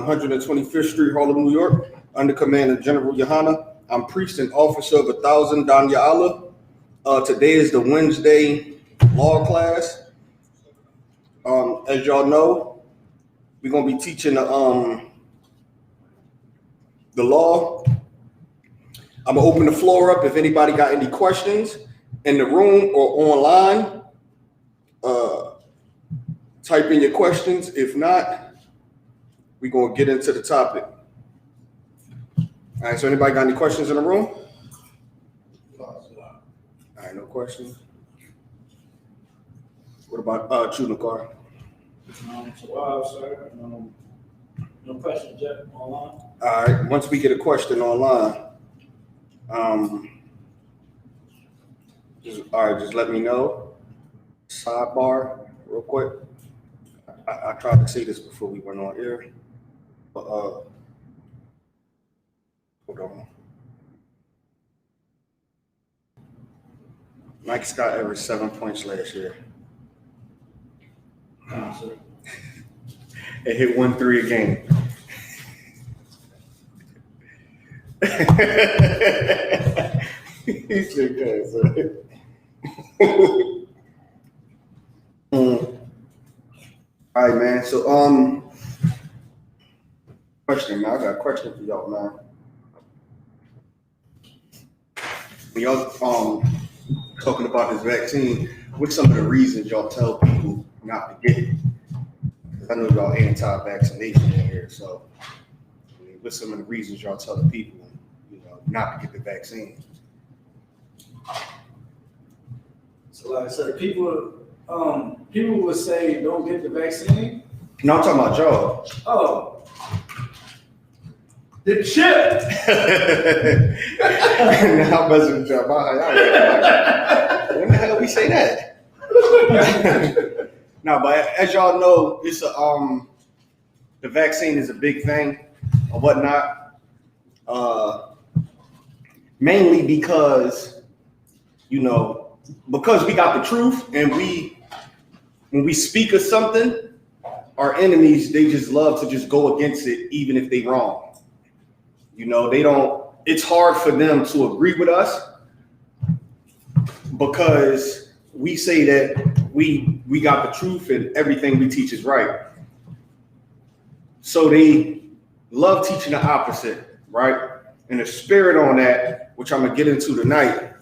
125th Street, Harlem, New York, under command of General Yohana. I'm priest and officer of 1,000 Danya Allah. Today is the Wednesday law class. As y'all know, we're gonna be teaching the law. I'm gonna open the floor up if anybody got any questions in the room or online. Type in your questions. If not, we're gonna get into the topic. All right, so anybody got any questions in the room? All right, no questions. What about Chudakar? Sir. No questions yet online. All right, once we get a question online, just let me know. Sidebar, real quick. I tried to say this before we went on air, but hold on. Mike Scott averaged 7 points last year. It hit 1 3 a game. He's so good, All right, man. So, question, man. I got a question for y'all, man. When y'all talking about this vaccine, what's some of the reasons y'all tell people not to get it? Because I know y'all anti-vaccination in here, so what's some of the reasons y'all tell the people, not to get the vaccine? So, like I said, people would say don't get the vaccine. No, I'm talking about y'all. Oh. The chip. Now I'm messing with y'all. When the hell we say that? No, but as y'all know, it's the vaccine is a big thing or whatnot. Mainly because, because we got the truth, and when we speak of something, our enemies, they just love to just go against it, even if they wrong. It's hard for them to agree with us because we say that we got the truth and everything we teach is right. So they love teaching the opposite, right? And the spirit on that, which I'm gonna get into tonight,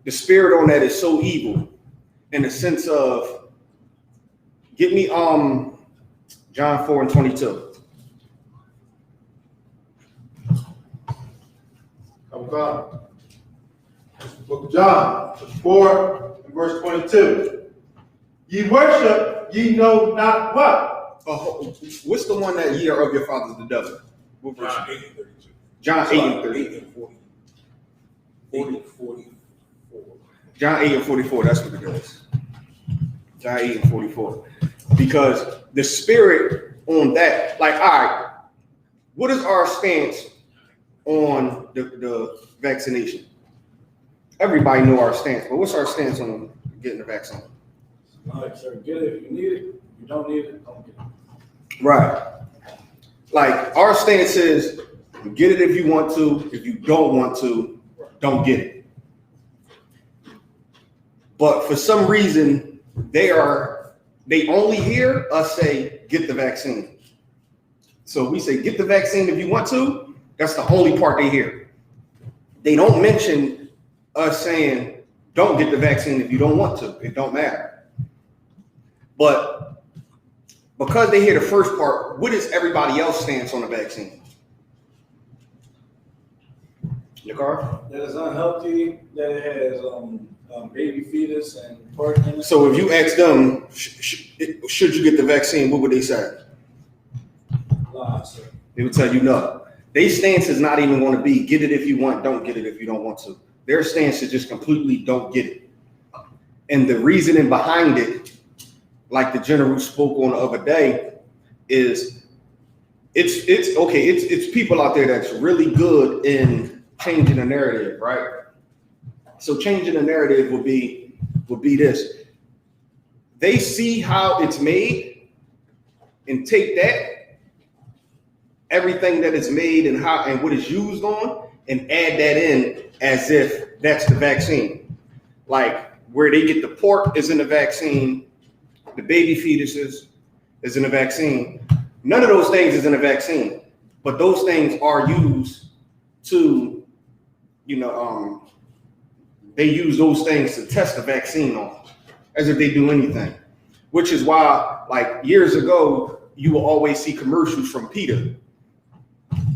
the spirit on that is so evil in the sense of, get me John 4:22. Book of John, 4 and verse 22. Ye worship, ye know not what. What's the one that ye are of your fathers the devil? What verse? John 8 and 32. John 8 and 30. 8 and 44. John 8 and 44, that's what it is. John 8 and 44. Because the spirit on that, all right, what is our stance on the vaccination? Everybody know our stance, but what's our stance on getting the vaccine? All right, sir, get it if you need it. If you don't need it, don't get it. Right. Our stance is, get it if you want to. If you don't want to, don't get it. But for some reason, they only hear us say, get the vaccine. So we say, get the vaccine if you want to. That's the only part they hear. They don't mention us saying, don't get the vaccine if you don't want to. It don't matter. But because they hear the first part, what is everybody else's stance on the vaccine? Yakar? That is unhealthy, that it has baby fetus and part in it. So if you ask them, should you get the vaccine, what would they say? Lie, sir. They would tell you no. Their stance is not even going to be, get it if you want, don't get it if you don't want to. Their stance is just completely don't get it. And the reasoning behind it, like the general spoke on the other day, is it's people out there that's really good in changing the narrative, right? So changing the narrative would be this. They see how it's made and take that everything that is made and how and what it's used on, and add that in as if that's the vaccine. Like where they get the pork is in the vaccine, the baby fetuses is in the vaccine. None of those things is in the vaccine, but those things are used to, they use those things to test the vaccine on, as if they do anything. Which is why, like years ago, you will always see commercials from PETA.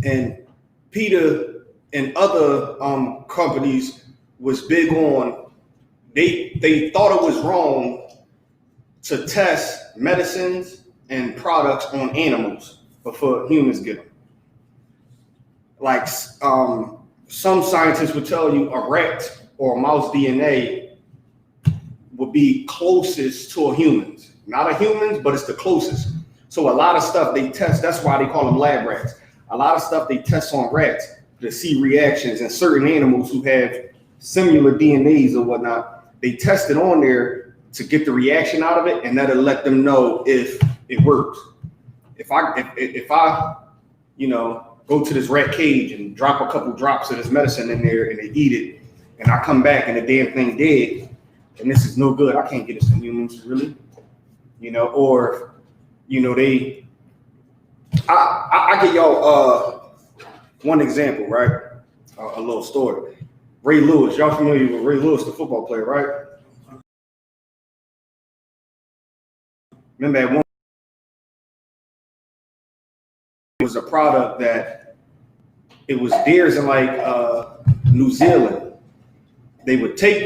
And PETA and other companies was big on, they thought it was wrong to test medicines and products on animals before humans get them. Like some scientists would tell you a rat or a mouse DNA would be closest to a human's. Not a human's, but it's the closest. So a lot of stuff they test, that's why they call them lab rats. A lot of stuff they test on rats to see reactions, and certain animals who have similar DNAs or whatnot, they test it on there to get the reaction out of it, and that'll let them know if it works. If I go to this rat cage and drop a couple drops of this medicine in there and they eat it, and I come back and the damn thing dead, and this is no good, I can't get this to humans, really. I give y'all one example, right? A little story. Ray Lewis, y'all familiar with Ray Lewis, the football player, right? Remember at one it was a product that it was deers in like New Zealand. They would take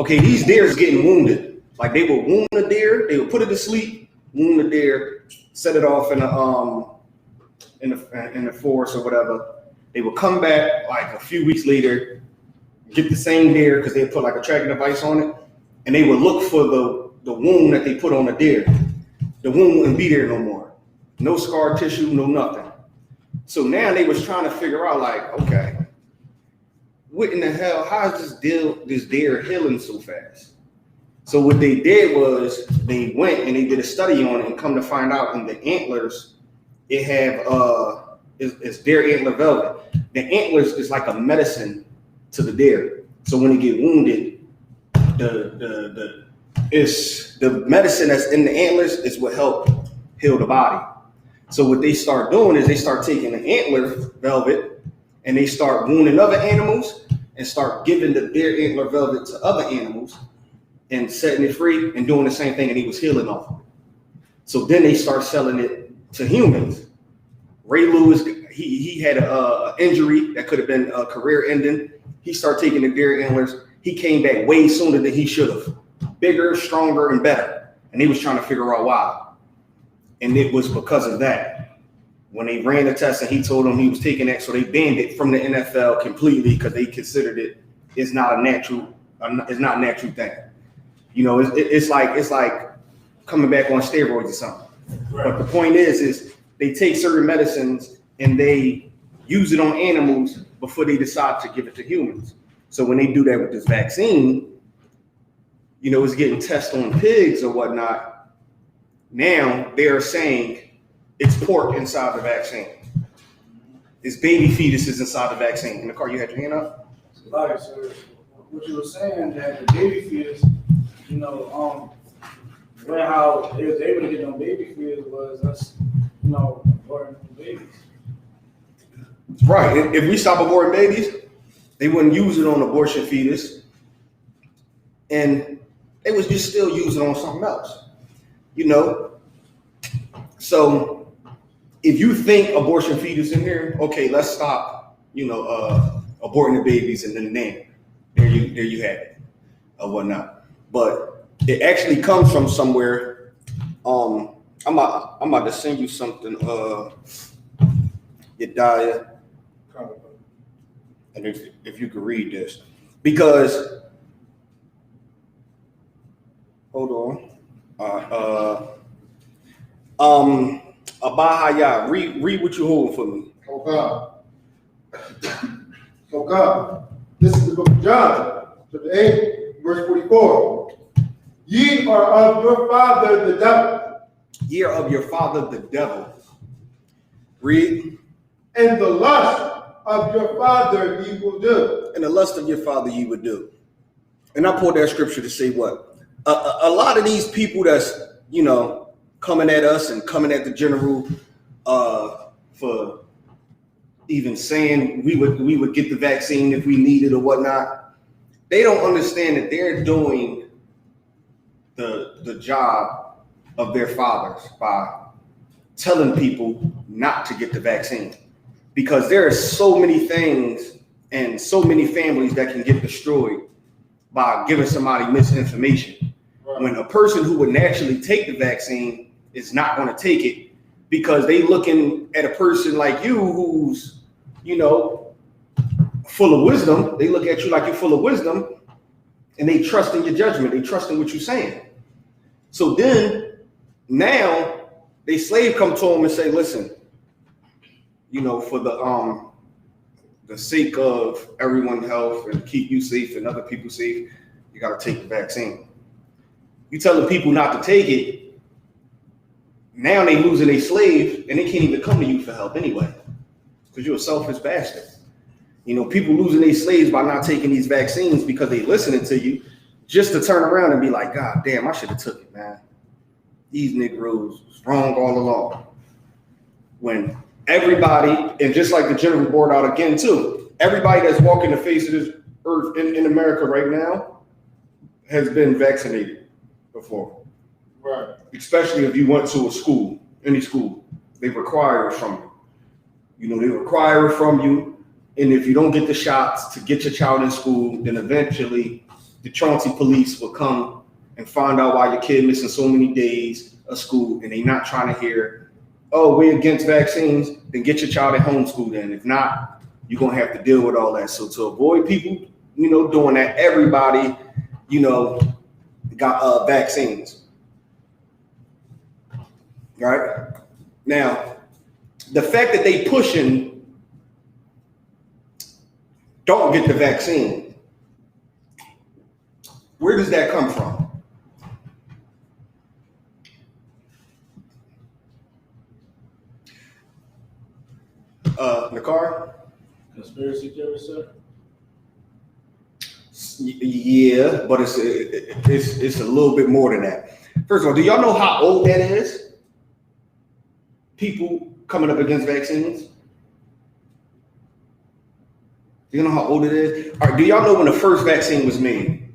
these deers getting wounded. Like they would wound a deer, they would put it to sleep, wound the deer, set it off in the forest or whatever. They would come back like a few weeks later, get the same deer because they put like a tracking device on it, and they would look for the wound that they put on the deer. The wound wouldn't be there no more. No scar tissue, no nothing. So now they was trying to figure out like, okay, what in the hell, how is this deer healing so fast? So what they did was they went and they did a study on it, and come to find out in the antlers, it have it's deer antler velvet. The antlers is like a medicine to the deer. So when they get wounded, the medicine that's in the antlers is what help heal the body. So what they start doing is they start taking the antler velvet and they start wounding other animals and start giving the deer antler velvet to other animals and setting it free and doing the same thing, and he was healing off of it. So then they start selling it to humans. Ray Lewis, he had an injury that could have been a career ending. He started taking the deer antlers. He came back way sooner than he should have. Bigger, stronger, and better. And he was trying to figure out why. And it was because of that. When they ran the test and he told them he was taking that, so they banned it from the NFL completely because they considered it's not a natural thing. It's like coming back on steroids or something. Right. But the point is they take certain medicines and they use it on animals before they decide to give it to humans. So when they do that with this vaccine, it's getting tested on pigs or whatnot. Now they're saying it's pork inside the vaccine. It's baby fetuses inside the vaccine. In the car, you had your hand up? Like, sir, what you were saying that the baby fetus, how they was able to get no baby fetus was us, aborting babies. Right. If we stop aborting babies, they wouldn't use it on abortion fetus, and they was just still using it on something else. So if you think abortion fetus in here, okay, let's stop, aborting the babies and then there you have it or whatnot. But it actually comes from somewhere. I'm about to send you something, Yediah, and if you could read this, because hold on, Abahaya, read what you holding for me. So God, this is the book of John, chapter 8, verse 44. Ye are of your father the devil. Ye are of your father the devil. Read. and the lust of your father ye will do. And the lust of your father you would do. And I pulled that scripture to say what? A lot of these people that's, coming at us and coming at the general for even saying we would get the vaccine if we need it or whatnot, they don't understand that they're doing the job of their fathers by telling people not to get the vaccine. Because there are so many things and so many families that can get destroyed by giving somebody misinformation. Right. When a person who would naturally take the vaccine is not going to take it because they looking at a person like you who's, full of wisdom. They look at you like you're full of wisdom and they trust in your judgment. They trust in what you're saying. So then now they slave come to them and say, listen, for the sake of everyone's health and keep you safe and other people safe, you got to take the vaccine. You telling people not to take it, now they losing their slave and they can't even come to you for help anyway, because you're a selfish bastard. People losing their slaves by not taking these vaccines because they listening to you, just to turn around and be like, God damn, I should have took it, man. These Negroes was wrong all along. When everybody, and just like the general board out again too, everybody that's walking the face of this earth in America right now has been vaccinated before. Right. Especially if you went to a school, any school, they require it from you. They require it from you. And if you don't get the shots to get your child in school, then eventually the Chauncey police will come and find out why your kid missing so many days of school, and they're not trying to hear, oh, we're against vaccines, then get your child at homeschool then. If not, you're going to have to deal with all that. So to avoid people, doing that, everybody, got vaccines. Right? Now, the fact that they pushing don't get the vaccine, where does that come from? Nakar? Conspiracy theory, sir? Yeah, but it's a little bit more than that. First of all, do y'all know how old that is? People coming up against vaccines? Do you know how old it is? All right, do y'all know when the first vaccine was made?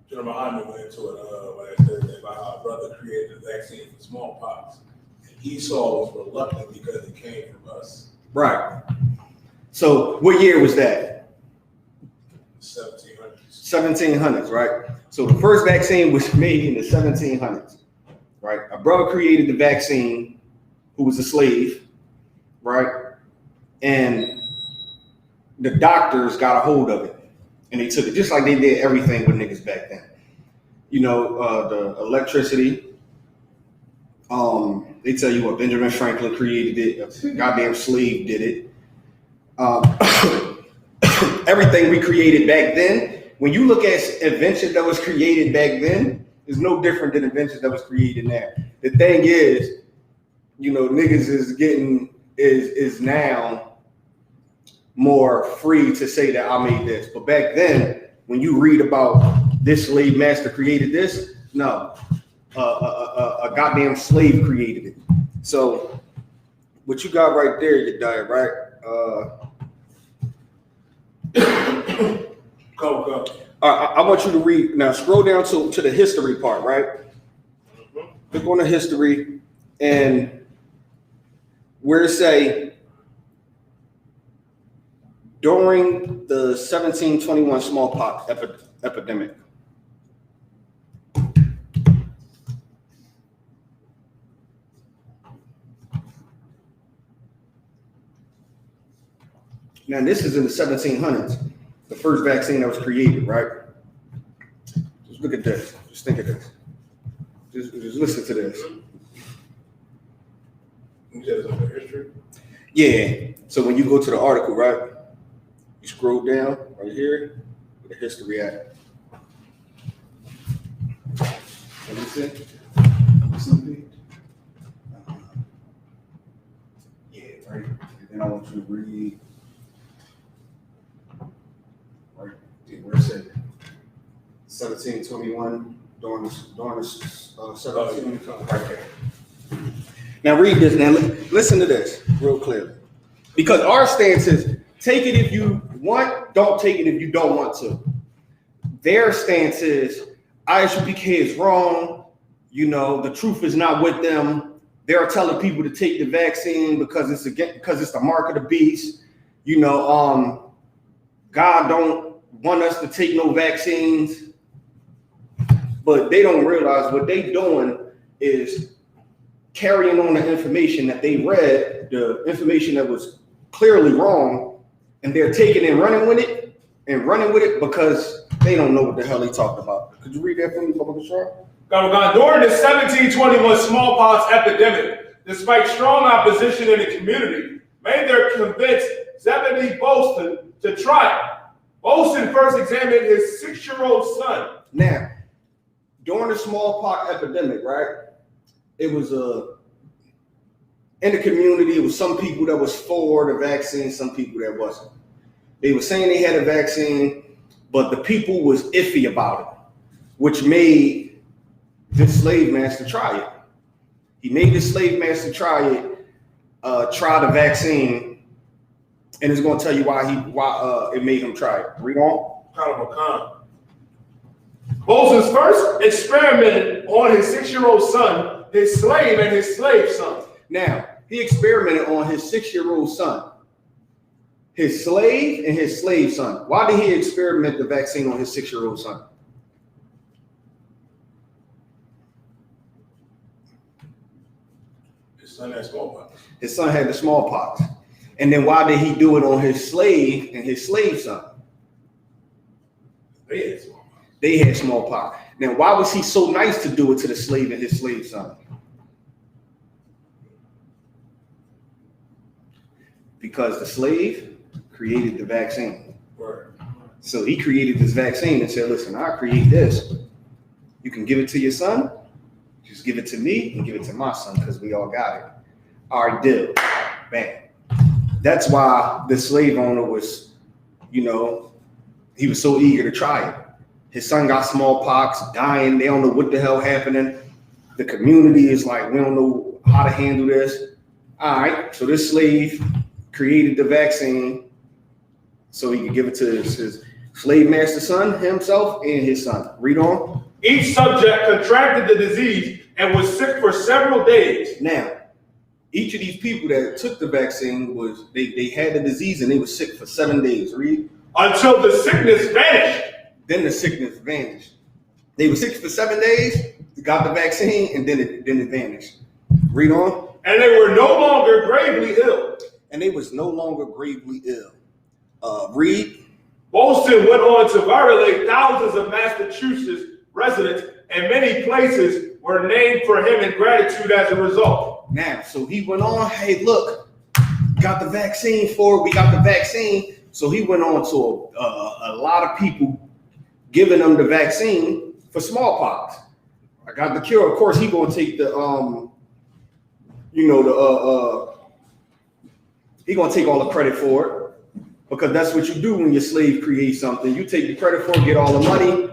General Muhammad went into it last Thursday about how our brother created a vaccine for smallpox. And Esau was reluctant because it came from us. Right. So what year was that? 1700s. 1700s, right? So the first vaccine was made in the 1700s, right? A brother created the vaccine who was a slave, right? And the doctors got a hold of it and they took it, just like they did everything with niggas back then. The electricity. They tell you what, Benjamin Franklin created it, a goddamn slave did it. Everything we created back then, when you look at inventions that was created back then, is no different than inventions that was created now. The thing is, niggas is now more free to say that I made this. But back then, when you read about this slave master created this, no, a goddamn slave created it. So what you got right there, you diet, right? Go. I want you to read, now scroll down to the history part, right? Mm-hmm. Click on the history, and where it say, during the 1721 smallpox epidemic. Now this is in the 1700s, the first vaccine that was created, right? Just look at this. Just think of this. Just listen to this. You said it's on the history? Yeah. So when you go to the article, right, you scroll down right here, where the history at. Let me see. right? And then I want you to read right there where it said 1721 during the 17 right there. Now read this. Now listen to this real clearly, because our stance is take it if you want, don't take it if you don't want to. Their stance is Isupk is wrong. You know, the truth is not with them. They're telling people to take the vaccine because it's the mark of the beast. You know, God don't want us to take no vaccines, but they don't realize what they doing is carrying on the information that they read, the information that was clearly wrong, and they're taking and running with it because they don't know what the hell they talked about. Could you read that for me, Baba Bashar? During the 1721 smallpox epidemic, despite strong opposition in the community, Mather convinced Zebedee Bolston to try it. Bolston first examined his 6-year-old son. Now, during the smallpox epidemic, right? It was in the community. It was some people that was for the vaccine, some people that wasn't. They were saying they had a vaccine, but the people was iffy about it, which made this slave master try it. He made the slave master try the vaccine, and it's going to tell you why it made him try it. Read on. Bolson's first experimented on his 6-year-old son, his slave, and his slave son. Now, he experimented on his 6-year-old son, his slave, and his slave son. Why did he experiment the vaccine on his 6-year-old son? His son had smallpox. His son had the smallpox. And then why did he do it on his slave and his slave son? They had smallpox. They had smallpox. Now, why was he so nice to do it to the slave and his slave son? Because the slave created the vaccine. Right. So he created this vaccine and said, listen, I create this. You can give it to your son. Just give it to me and give it to my son because we all got it. All right, deal. Bam. That's why the slave owner was, you know, he was so eager to try it. His son got smallpox, dying. They don't know what the hell happening. The community is like, we don't know how to handle this. All right, so this slave created the vaccine so he could give it to his slave master son, himself, and his son. Read on. Each subject contracted the disease and was sick for several days. Now, each of these people that took the vaccine was they had the disease and they were sick for 7 days. Read. Until the sickness vanished. Then the sickness vanished. They were sick for 7 days, got the vaccine, and then it vanished. Read on. And they were no longer gravely ill. And they was no longer gravely ill. Read. Bolston went on to violate thousands of Massachusetts residents, and many places were named for him in gratitude as a result. Now, so he went on, hey, look, got the vaccine for it. We got the vaccine. So he went on to a lot of people giving them the vaccine for smallpox. I got the cure. Of course, he gonna take the he gonna take all the credit for it because that's what you do when your slave creates something. You take the credit for it, get all the money,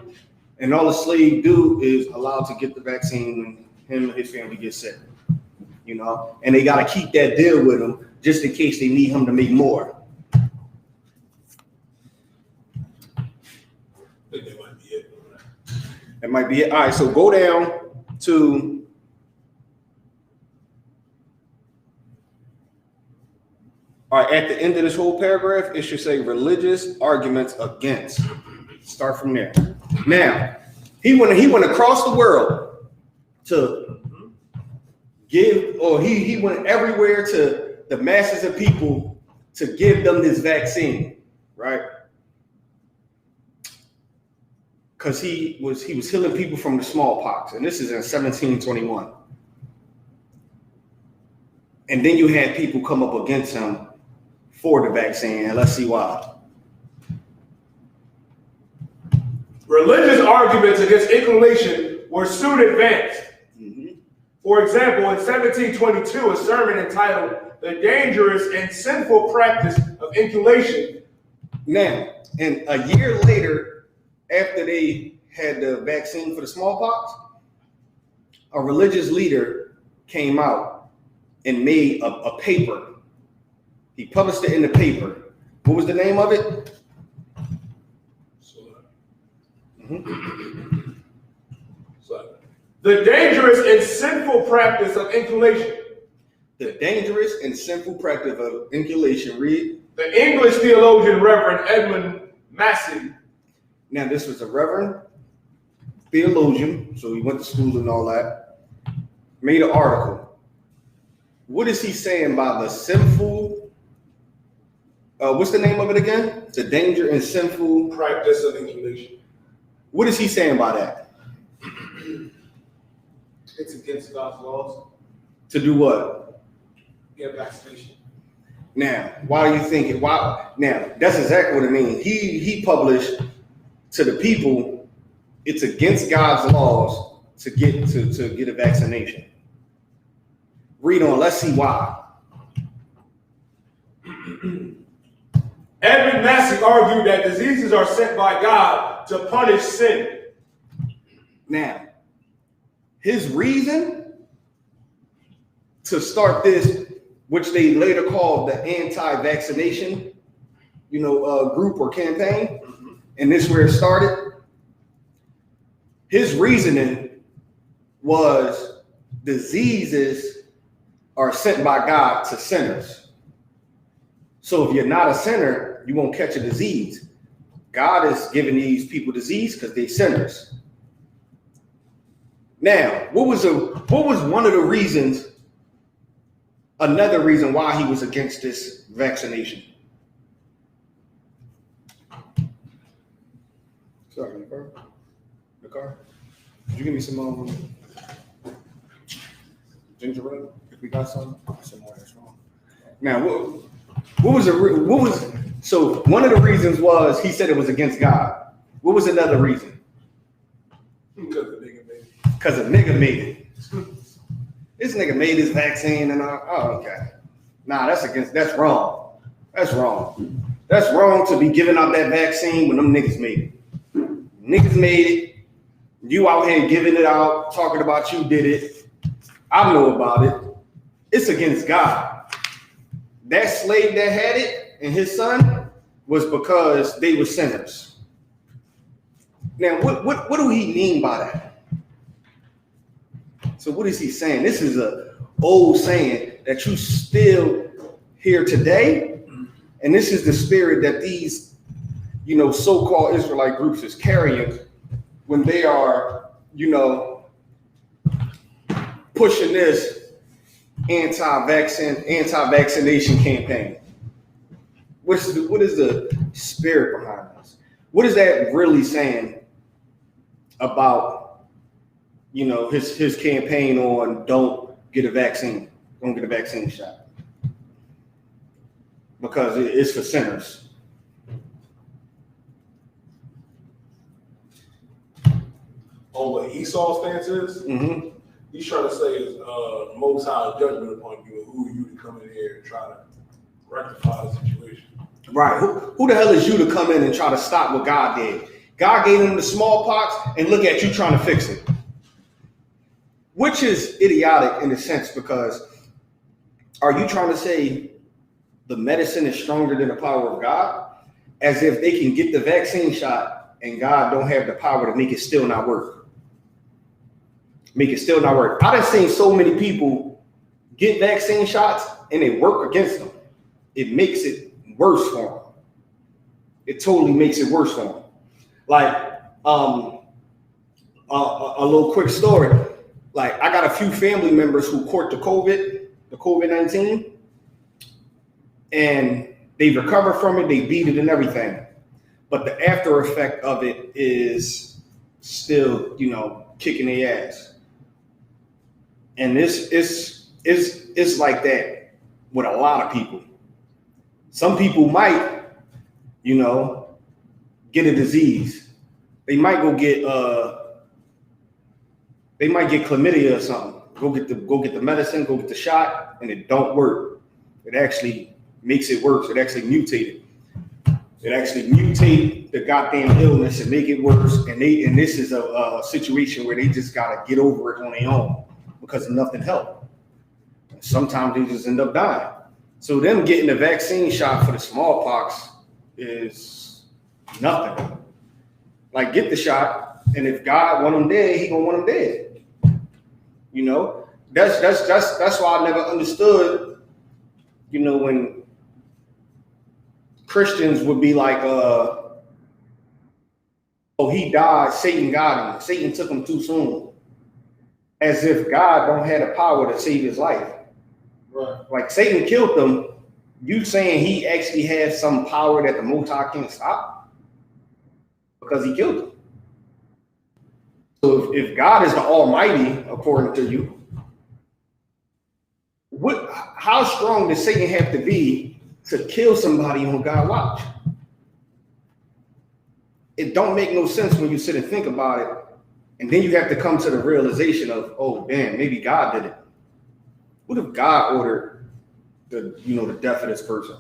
and all the slave do is allowed to get the vaccine when him and his family get sick. You know, and they gotta keep that deal with him just in case they need him to make more. I think that might be it. That might be it. All right, so go down to at the end of this whole paragraph, it should say religious arguments against. Start from there. Now, he went across the world to give, or he went everywhere to the masses of people to give them this vaccine, right? Because he was healing people from the smallpox, and this is in 1721. And then you had people come up against him for the vaccine, and let's see why. Religious arguments against inclination were soon advanced. For example, in 1722, a sermon entitled "The Dangerous and Sinful Practice of Inculation." Now, and a year later, after they had the vaccine for the smallpox, a religious leader came out and made a paper. He published it in the paper. What was the name of it? So, The dangerous and sinful practice of inculation. The dangerous and sinful practice of inculation. Read. The English theologian Reverend Edmund Massey. Now, this was a reverend theologian, so he went to school and all that, made an article. What is he saying by the sinful, what's the name of it again? The danger and sinful Practice of inculation. What is he saying by that? It's against God's laws. To do what? Get vaccination. Now, why do you think it? Why? Now, that's exactly what it means. He published to the people, it's against God's laws to get a vaccination. Read on. Let's see why. Edmund Massey argued that diseases are sent by God to punish sin. Now, his reason to start this, which they later called the anti-vaccination, group or campaign, and this is where it started. His reasoning was diseases are sent by God to sinners. So if you're not a sinner, you won't catch a disease. God is giving these people disease because they're sinners. Now, what was one of the reasons, another reason why he was against this vaccination? Sorry, the car. Could you give me some ginger ale? If we got some more that's wrong. Now, so one of the reasons was he said it was against God. What was another reason? Because the nigga made it. Because a nigga made it. This nigga made his vaccine and okay. Nah, that's wrong. That's wrong. That's wrong to be giving out that vaccine when them niggas made it. Niggas made it. You out here giving it out, talking about you did it. I know about it. It's against God. That slave that had it and his son was because they were sinners. Now, what do he mean by that? So what is he saying? This is a old saying that you still hear today, and this is the spirit that these, so-called Israelite groups is carrying when they are, pushing this anti-vaccination campaign. What is the spirit behind this? What is that really saying about, his campaign on don't get a vaccine shot? Because it's for sinners. on what Esau's stance is, he's trying to say is most high judgment upon you, and who are you to come in here and try to rectify the situation? Right. Who the hell is you to come in and try to stop what God did? God gave him the smallpox, and look at you trying to fix it. Which is idiotic in a sense, because are you trying to say the medicine is stronger than the power of God? As if they can get the vaccine shot and God don't have the power to make it still not work. Make it still not work. I done seen so many people get vaccine shots and they work against them. It makes it worse for them. It totally makes it worse for them. Like a little quick story. Like I got a few family members who caught the COVID-19, and they recovered from it. They beat it and everything, but the after effect of it is still, kicking their ass. And this is like that with a lot of people. Some people might, get a disease. They might go get they might get chlamydia or something. go get the medicine, go get the shot, and it don't work. It actually makes it worse. It actually mutated. It actually mutate the goddamn illness and make it worse. And this is a situation where they just gotta get over it on their own because nothing helped. Sometimes they just end up dying. So them getting a vaccine shot for the smallpox is nothing. Like, get the shot, and if God want them dead, he gonna want them dead. You know, that's why I never understood, you know, when Christians would be like, oh, he died, Satan got him. Satan took him too soon. As if God don't have the power to save his life. Right. Like, Satan killed them. You saying he actually has some power that the Most High can't stop? Because he killed them. So if God is the Almighty, according to you, how strong does Satan have to be to kill somebody on God's watch? It don't make no sense when you sit and think about it. And then you have to come to the realization of, oh, damn, maybe God did it. What if God ordered the death of this person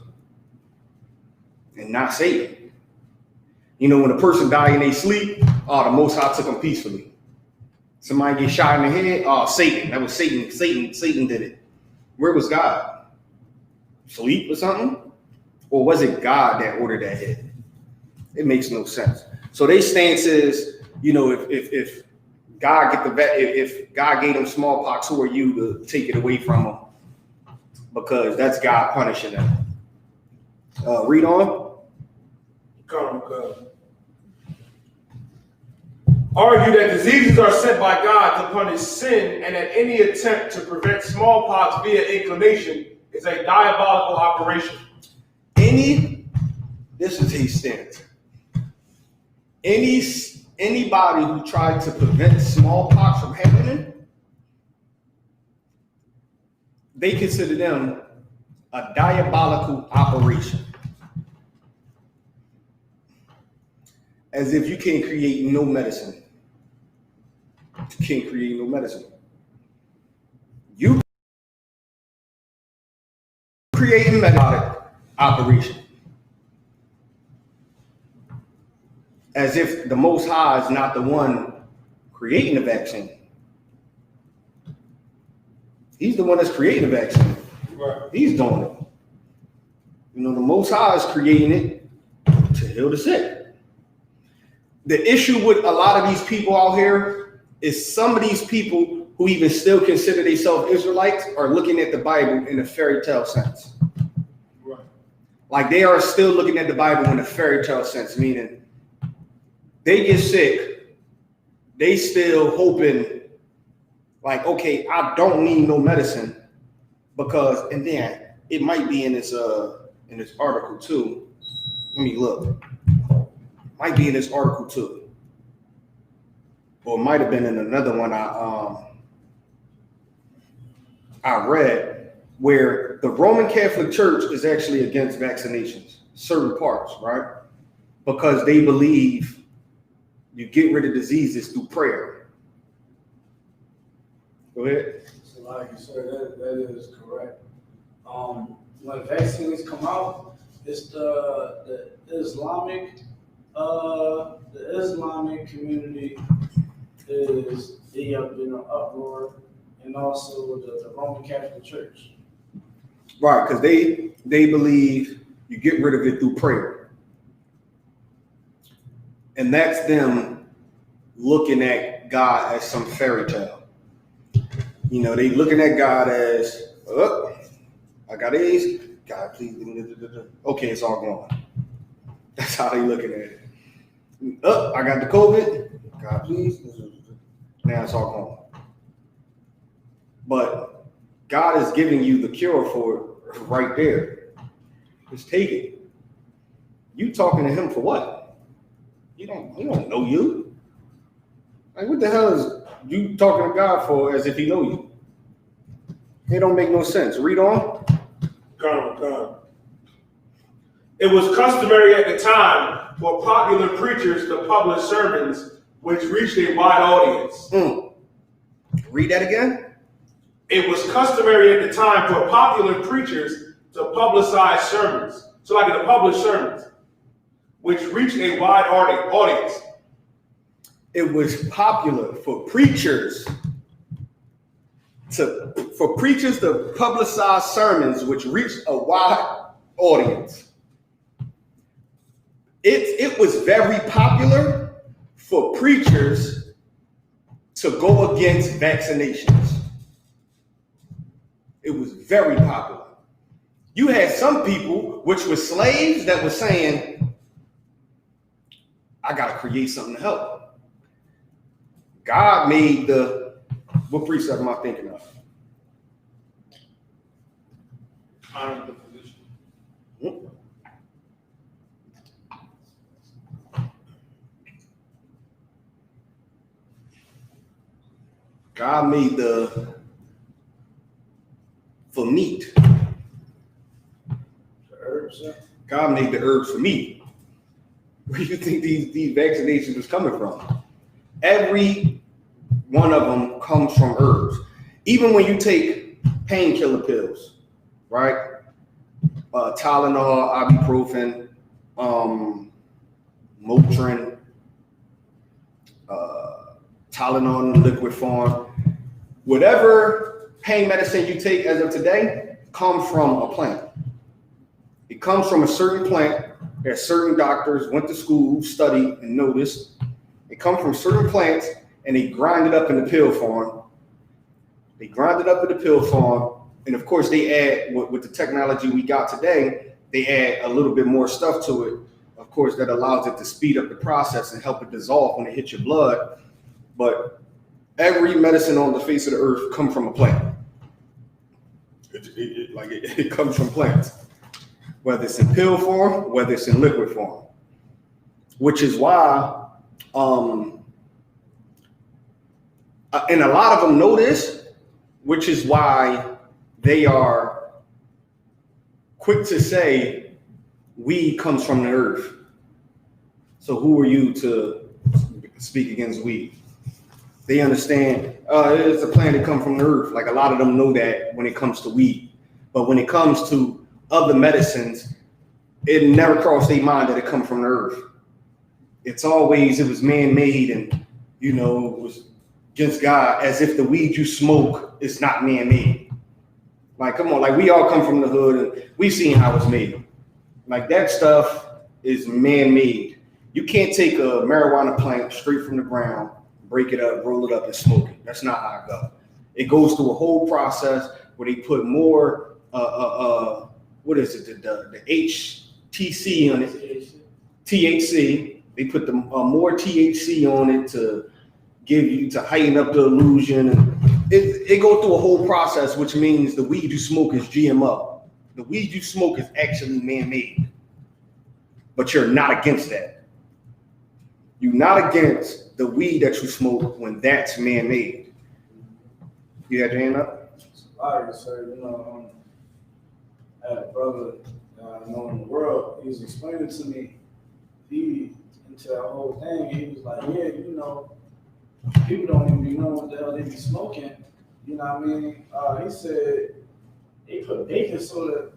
and not Satan? You know, when a person die in their sleep, the Most High took them peacefully. Somebody get shot in the head, Satan. That was Satan. Satan did it. Where was God? Sleep or something? Or was it God that ordered that hit? It makes no sense. So their stance is, you know, if God if God gave them smallpox, who are you to take it away from them? Because that's God punishing them. Read on. Argue that diseases are sent by God to punish sin, and that any attempt to prevent smallpox via inclination is a diabolical operation. This is his stance. Anybody who tried to prevent smallpox from happening, they consider them a diabolical operation. As if you can't create no medicine. You can't create no medicine. You create a medical operation. As if the Most High is not the one creating the vaccine. He's the one that's creating the vaccine. Right. He's doing it. You know, the Most High is creating it to heal the sick. The issue with a lot of these people out here is some of these people who even still consider themselves Israelites are looking at the Bible in a fairy tale sense. Right. Like, they are still looking at the Bible in a fairy tale sense, meaning they get sick, they still hoping, like, okay, I don't need no medicine because, and then it might be in this article too. Let me look. Might be in this article too, or it might have been in another one I read, where the Roman Catholic Church is actually against vaccinations, certain parts, right? Because they believe you get rid of diseases through prayer. Go ahead. So like you said, that is correct. When vaccines come out, it's the Islamic community is in an uproar, and also the Roman Catholic Church. Right, because they believe you get rid of it through prayer. And that's them looking at God as some fairy tale. You know, they looking at God as, oh, I got AIDS. God, please. Okay, it's all gone. That's how they looking at it. Oh, I got the COVID. God, please. Now it's all gone. But God is giving you the cure for it right there. Just take it. You talking to him for what? He don't know you. Like, what the hell is you talking to God for as if he know you? It don't make no sense. Read on. God. It was customary at the time for popular preachers to publish sermons which reached a wide audience. Read that again. it was customary at the time for popular preachers to publicize sermons. So like to publish sermons, which reached a wide audience. It was popular for preachers to publicize sermons which reached a wide audience. It was very popular for preachers to go against vaccinations. It was very popular. You had some people, which were slaves, that were saying, I gotta create something to help. God made what precept am I thinking of? Honor the position. God made for meat. The herbs, yeah. God made the herbs for meat. Where do you think these vaccinations was coming from? Every one of them comes from herbs. Even when you take painkiller pills, right? Tylenol, ibuprofen, Motrin, Tylenol in liquid form. Whatever pain medicine you take as of today comes from a plant. It comes from a certain plant that certain doctors went to school, studied, and know this. It comes from certain plants, and they grind it up in the pill form. And of course, they add, with the technology we got today, they add a little bit more stuff to it. Of course, that allows it to speed up the process and help it dissolve when it hits your blood. But every medicine on the face of the earth comes from a plant. It comes from plants, whether it's in pill form, whether it's in liquid form, which is why, and a lot of them know this, which is why they are quick to say weed comes from the earth. So who are you to speak against weed? They understand it's a plant that comes from the earth. Like a lot of them know that when it comes to weed. But when it comes to other medicines, it never crossed their mind that it comes from the earth. It was man-made and, it was against God, as if the weed you smoke is not man-made. Like, come on, like we all come from the hood and we've seen how it's made. Like that stuff is man-made. You can't take a marijuana plant straight from the ground, break it up, roll it up, and smoke it. That's not how it goes. It goes through a whole process where they put more, what is it, the HTC on it, THC. They put the more THC on it to heighten up the illusion. And it goes through a whole process, which means the weed you smoke is GMO. The weed you smoke is actually man-made. But you're not against that. You're not against the weed that you smoke when that's man-made. You had your hand up? Sorry, sir. I had a brother I know in the world. He was explaining to me, into that whole thing. He was like, yeah, people don't even be knowing what the hell they be smoking. You know what I mean? He said they put baking soda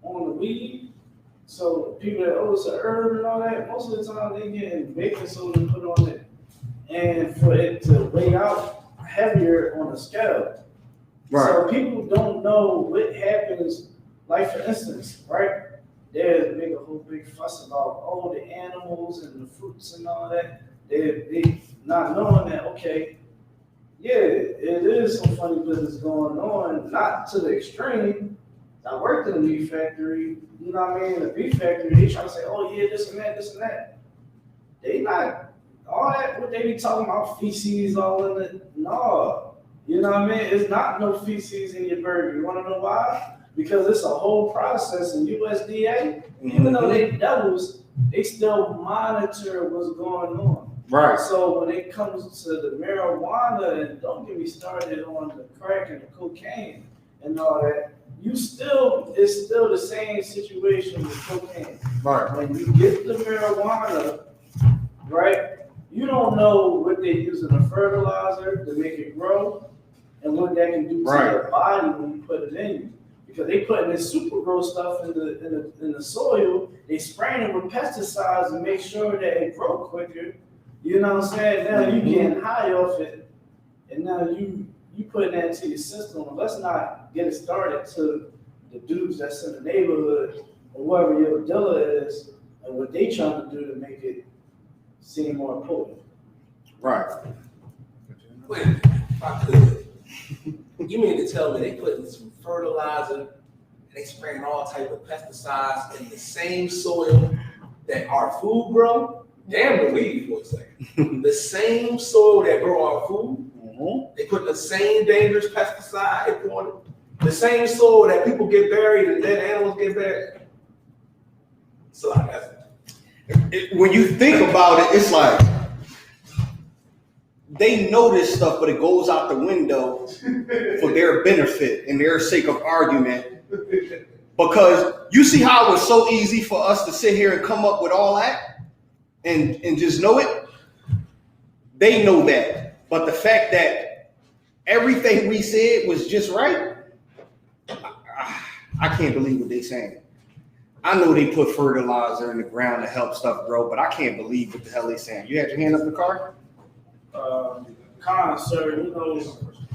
on the weed. So people that, it's an herb and all that, most of the time they getting baking soda put on it. And for it to weigh out heavier on a scale. Right. So people don't know what happens. Like for instance, right? They make a whole big fuss about the animals and the fruits and all that. They not knowing that, okay, yeah, it is some funny business going on, not to the extreme. I worked in a beef factory, you know what I mean? In a beef factory, they try to say, this and that. They not, all that, what they be talking about, feces all in it, no. You know what I mean? It's not no feces in your burger. You want to know why? Because it's a whole process in USDA. Even though they devils, they still monitor what's going on. Right. So when it comes to the marijuana, and don't get me started on the crack and the cocaine and all that, it's still the same situation with cocaine. Right. When you get the marijuana, right, you don't know what they're using a fertilizer to make it grow. and what that can do to Right. your body when you put it in you. Because they putting this super gross stuff in the soil, they spraying it with pesticides to make sure that it grow quicker. You know what I'm saying? Now you getting high off it, and now you putting that into your system. Let's not get it started to the dudes that's in the neighborhood or whoever your dealer is and what they trying to do to make it seem more potent. Right. Wait, if I could. You mean to tell me they putting some fertilizer and they spraying all type of pesticides in the same soil that our food grow? Damn the weed for a second. The same soil that grow our food, they put the same dangerous pesticide in it. The same soil that people get buried and dead animals get buried. So When you think about it, it's like they know this stuff, but it goes out the window for their benefit and their sake of argument. Because you see how it was so easy for us to sit here and come up with all that and just know it? They know that. But the fact that everything we said was just right, I can't believe what they're saying. I know they put fertilizer in the ground to help stuff grow, but I can't believe what the hell they're saying. You had your hand up in the car? Sir, you know,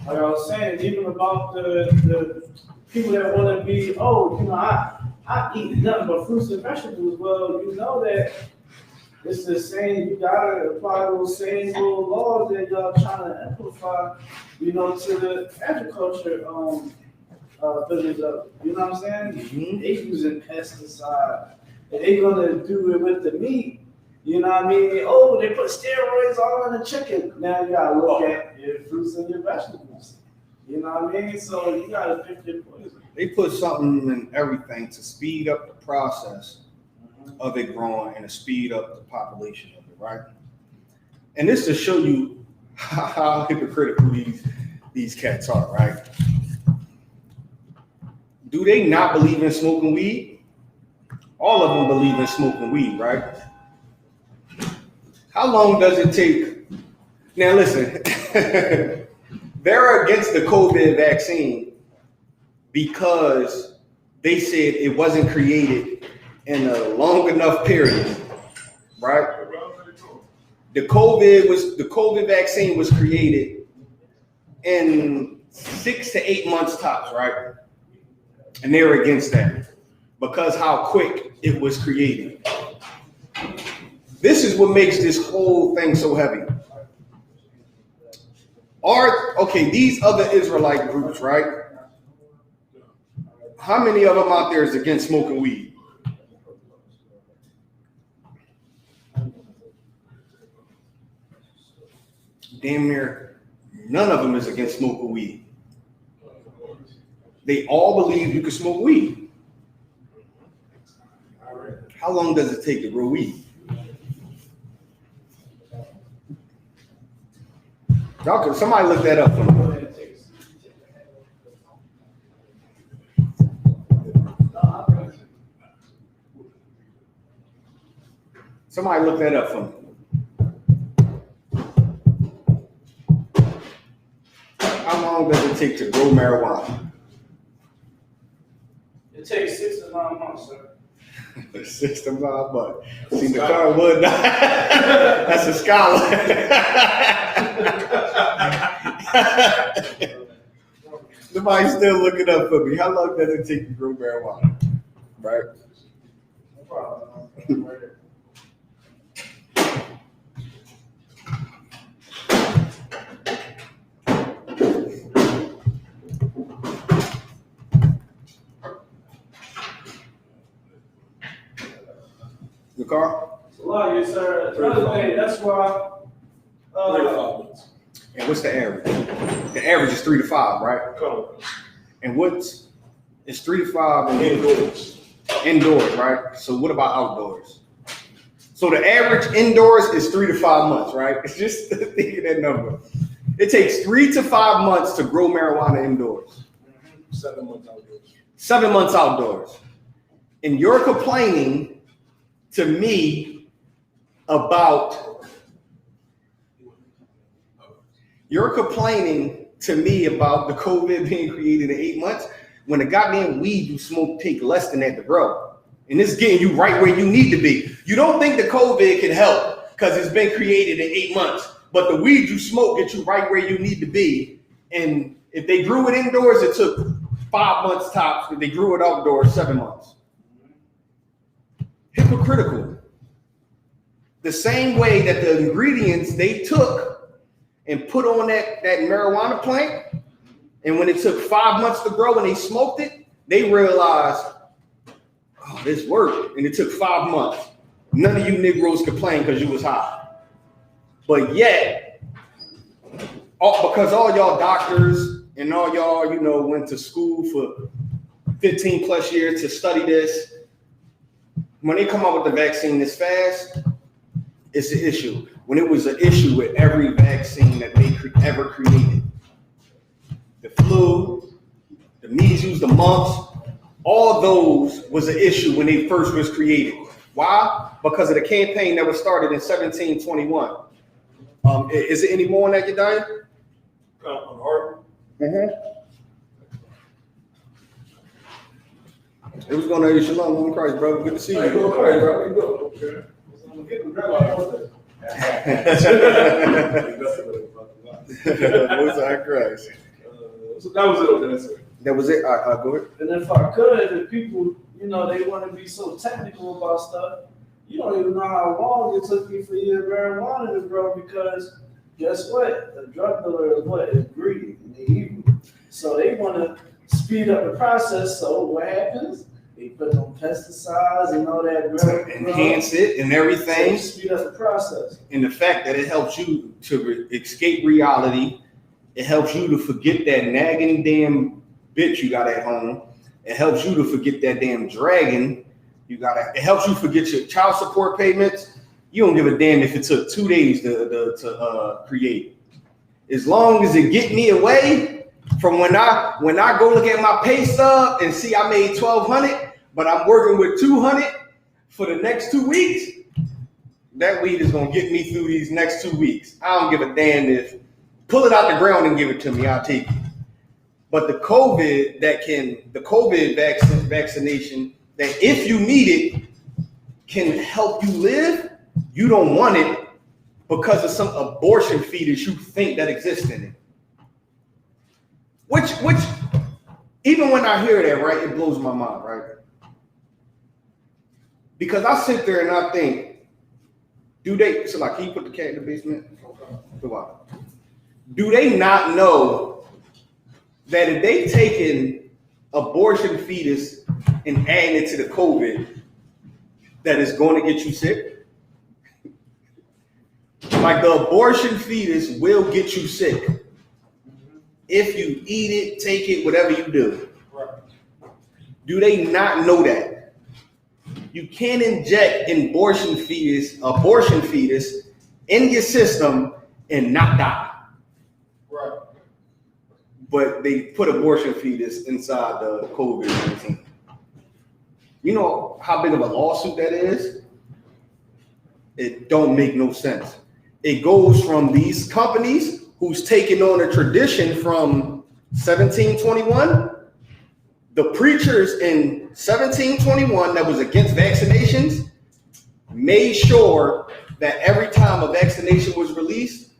like I was saying, even about the people that want to be, oh, you know, I eat nothing but fruits and vegetables. Well, you know that it's the same, you gotta apply those same little laws that y'all trying to amplify, you know, to the agriculture business of, you know what I'm saying? Mm-hmm. They using pesticide. And they gonna do it with the meat. You know what I mean? Oh, they put steroids all in the chicken. Now you gotta look at your fruits and your vegetables. You know what I mean? So you gotta pick your poison. They put something in everything to speed up the process of it growing and to speed up the population of it, right? And this to show you how hypocritical these cats are, right? Do they not believe in smoking weed? All of them believe in smoking weed, right? How long does it take? Now listen, they're against the COVID vaccine because they said it wasn't created in a long enough period, right? The COVID vaccine was created in 6 to 8 months tops, right? And they're against that because how quick it was created. This is what makes this whole thing so heavy. These other Israelite groups, right? How many of them out there is against smoking weed? Damn near none of them is against smoking weed. They all believe you can smoke weed. How long does it take to grow weed? Y'all can somebody look that up for me. Somebody look that up for me. How long does it take to grow marijuana? It takes 6 to 9 months, sir. 6 to 9 months. See, the car would not. That's a scholar. Somebody's still looking up for me. How long does it take to grow marijuana? Right? No problem. The car? Well, yes, sir. Another thing, that's why. 3 to 5 months. And what's the average? The average is 3 to 5, right? Color. And it's 3 to 5 Indoors. indoors, right? So what about outdoors? So the average indoors is 3 to 5 months, right? It's just thinking that number. It takes 3 to 5 months to grow marijuana indoors. 7 months outdoors. 7 months outdoors. And you're complaining to me about to me about the COVID being created in 8 months when the goddamn weed you smoke take less than that to grow. And it's getting you right where you need to be. You don't think the COVID can help because it's been created in 8 months, but the weed you smoke gets you right where you need to be. And if they grew it indoors, it took 5 months tops. If they grew it outdoors, 7 months. Hypocritical. The same way that the ingredients they took and put on that marijuana plant, and when it took 5 months to grow and they smoked it, they realized, oh, this worked, and it took 5 months. None of you Negroes complained because you was high. But yet, because all y'all doctors and all y'all, went to school for 15 plus years to study this, when they come out with the vaccine this fast, it's an issue. When it was an issue with every vaccine that they ever created. The flu, the measles, the mumps, all those was an issue when they first was created. Why? Because of the campaign that was started in 1721. Is it any more on that, Yediah? On the article? It was going to Shalom, Lord Christ, brother. Good to see you. Hey, go, Christ, bro. You go. Okay. I'm getting the Most High Christ. So that was it over there, sir. That was it. Go ahead. And if I could, if people, they want to be so technical about stuff, you don't even know how long it took me for your marijuana to grow because guess what? The drug dealer is greedy and they evil. So they want to speed up the process. So what happens? They put on pesticides and all that. To enhance it and everything. So speed up the process. And the fact that it helps you to escape reality, it helps you to forget that nagging damn bitch you got at home. It helps you to forget that damn dragon you got. It helps you forget your child support payments. You don't give a damn if it took 2 days to create. As long as it get me away from when I go look at my pay stub and see I made $1,200, but I'm working with $200 for the next 2 weeks. That weed is gonna get me through these next 2 weeks. I don't give a damn if pull it out the ground and give it to me. I'll take it. But the COVID vaccination that if you need it can help you live. You don't want it because of some abortion fetus you think that exists in it. Which even when I hear that, right, it blows my mind, right? Because I sit there and I think, can you put the cat in the basement? Do they not know that if they taking abortion fetus and adding it to the COVID, that it's going to get you sick? Like the abortion fetus will get you sick. If you eat it, take it, whatever you do. Right. Do they not know that? You can't inject abortion fetus in your system and not die. Right. But they put abortion fetus inside the COVID-19. You know how big of a lawsuit that is? It don't make no sense. It goes from these companies who's taking on a tradition from 1721. The preachers in 1721 that was against vaccinations made sure that every time a vaccination was released,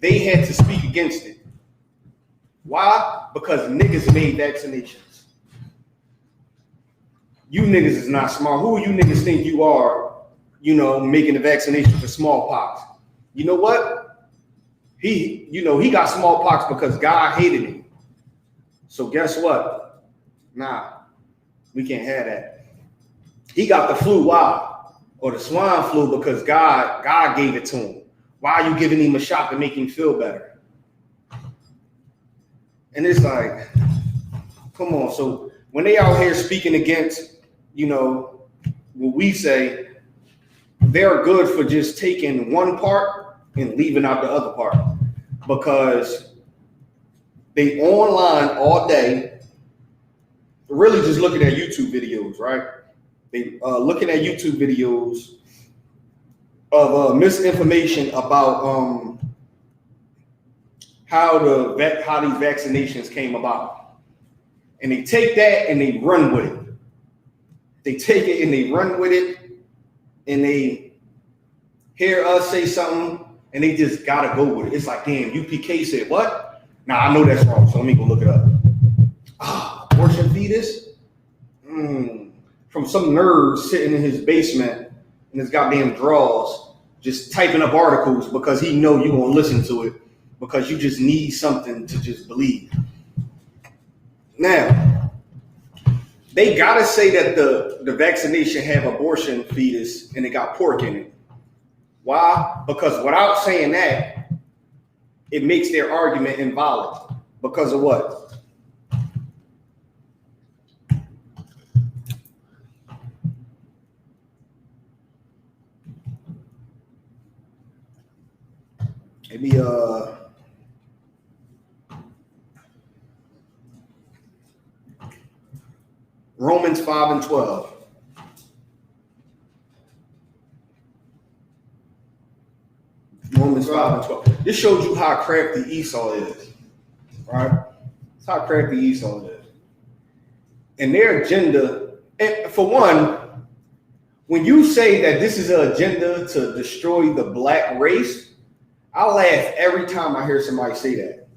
they had to speak against it. Why? Because niggas made vaccinations. You niggas is not smart. Who you niggas think you are, making the vaccination for smallpox? You know what? He got smallpox because God hated him. So guess what? Nah, we can't have that. He got the flu. Why? Or the swine flu because God gave it to him. Why are you giving him a shot to make him feel better? And it's like, come on. So when they out here speaking against, what we say, they're good for just taking one part and leaving out the other part because they online all day, really just looking at YouTube videos, right? They looking at YouTube videos of misinformation about how these vaccinations came about. And they take that and they run with it. They take it and they run with it, and they hear us say something and they just gotta go with it. It's like, damn, UPK said what? Nah, I know that's wrong, so let me go look it up. Abortion fetus? From some nerd sitting in his basement in his goddamn drawers, just typing up articles because he know you gonna listen to it because you just need something to just believe. Now, they gotta say that the vaccination have abortion fetus and it got pork in it. Why? Because without saying that, it makes their argument invalid. Because of what? Maybe Romans 5:12. Romans 5:12. This shows you how crafty Esau is, right? It's how crafty Esau is. And their agenda, and for one, when you say that this is an agenda to destroy the black race, I laugh every time I hear somebody say that.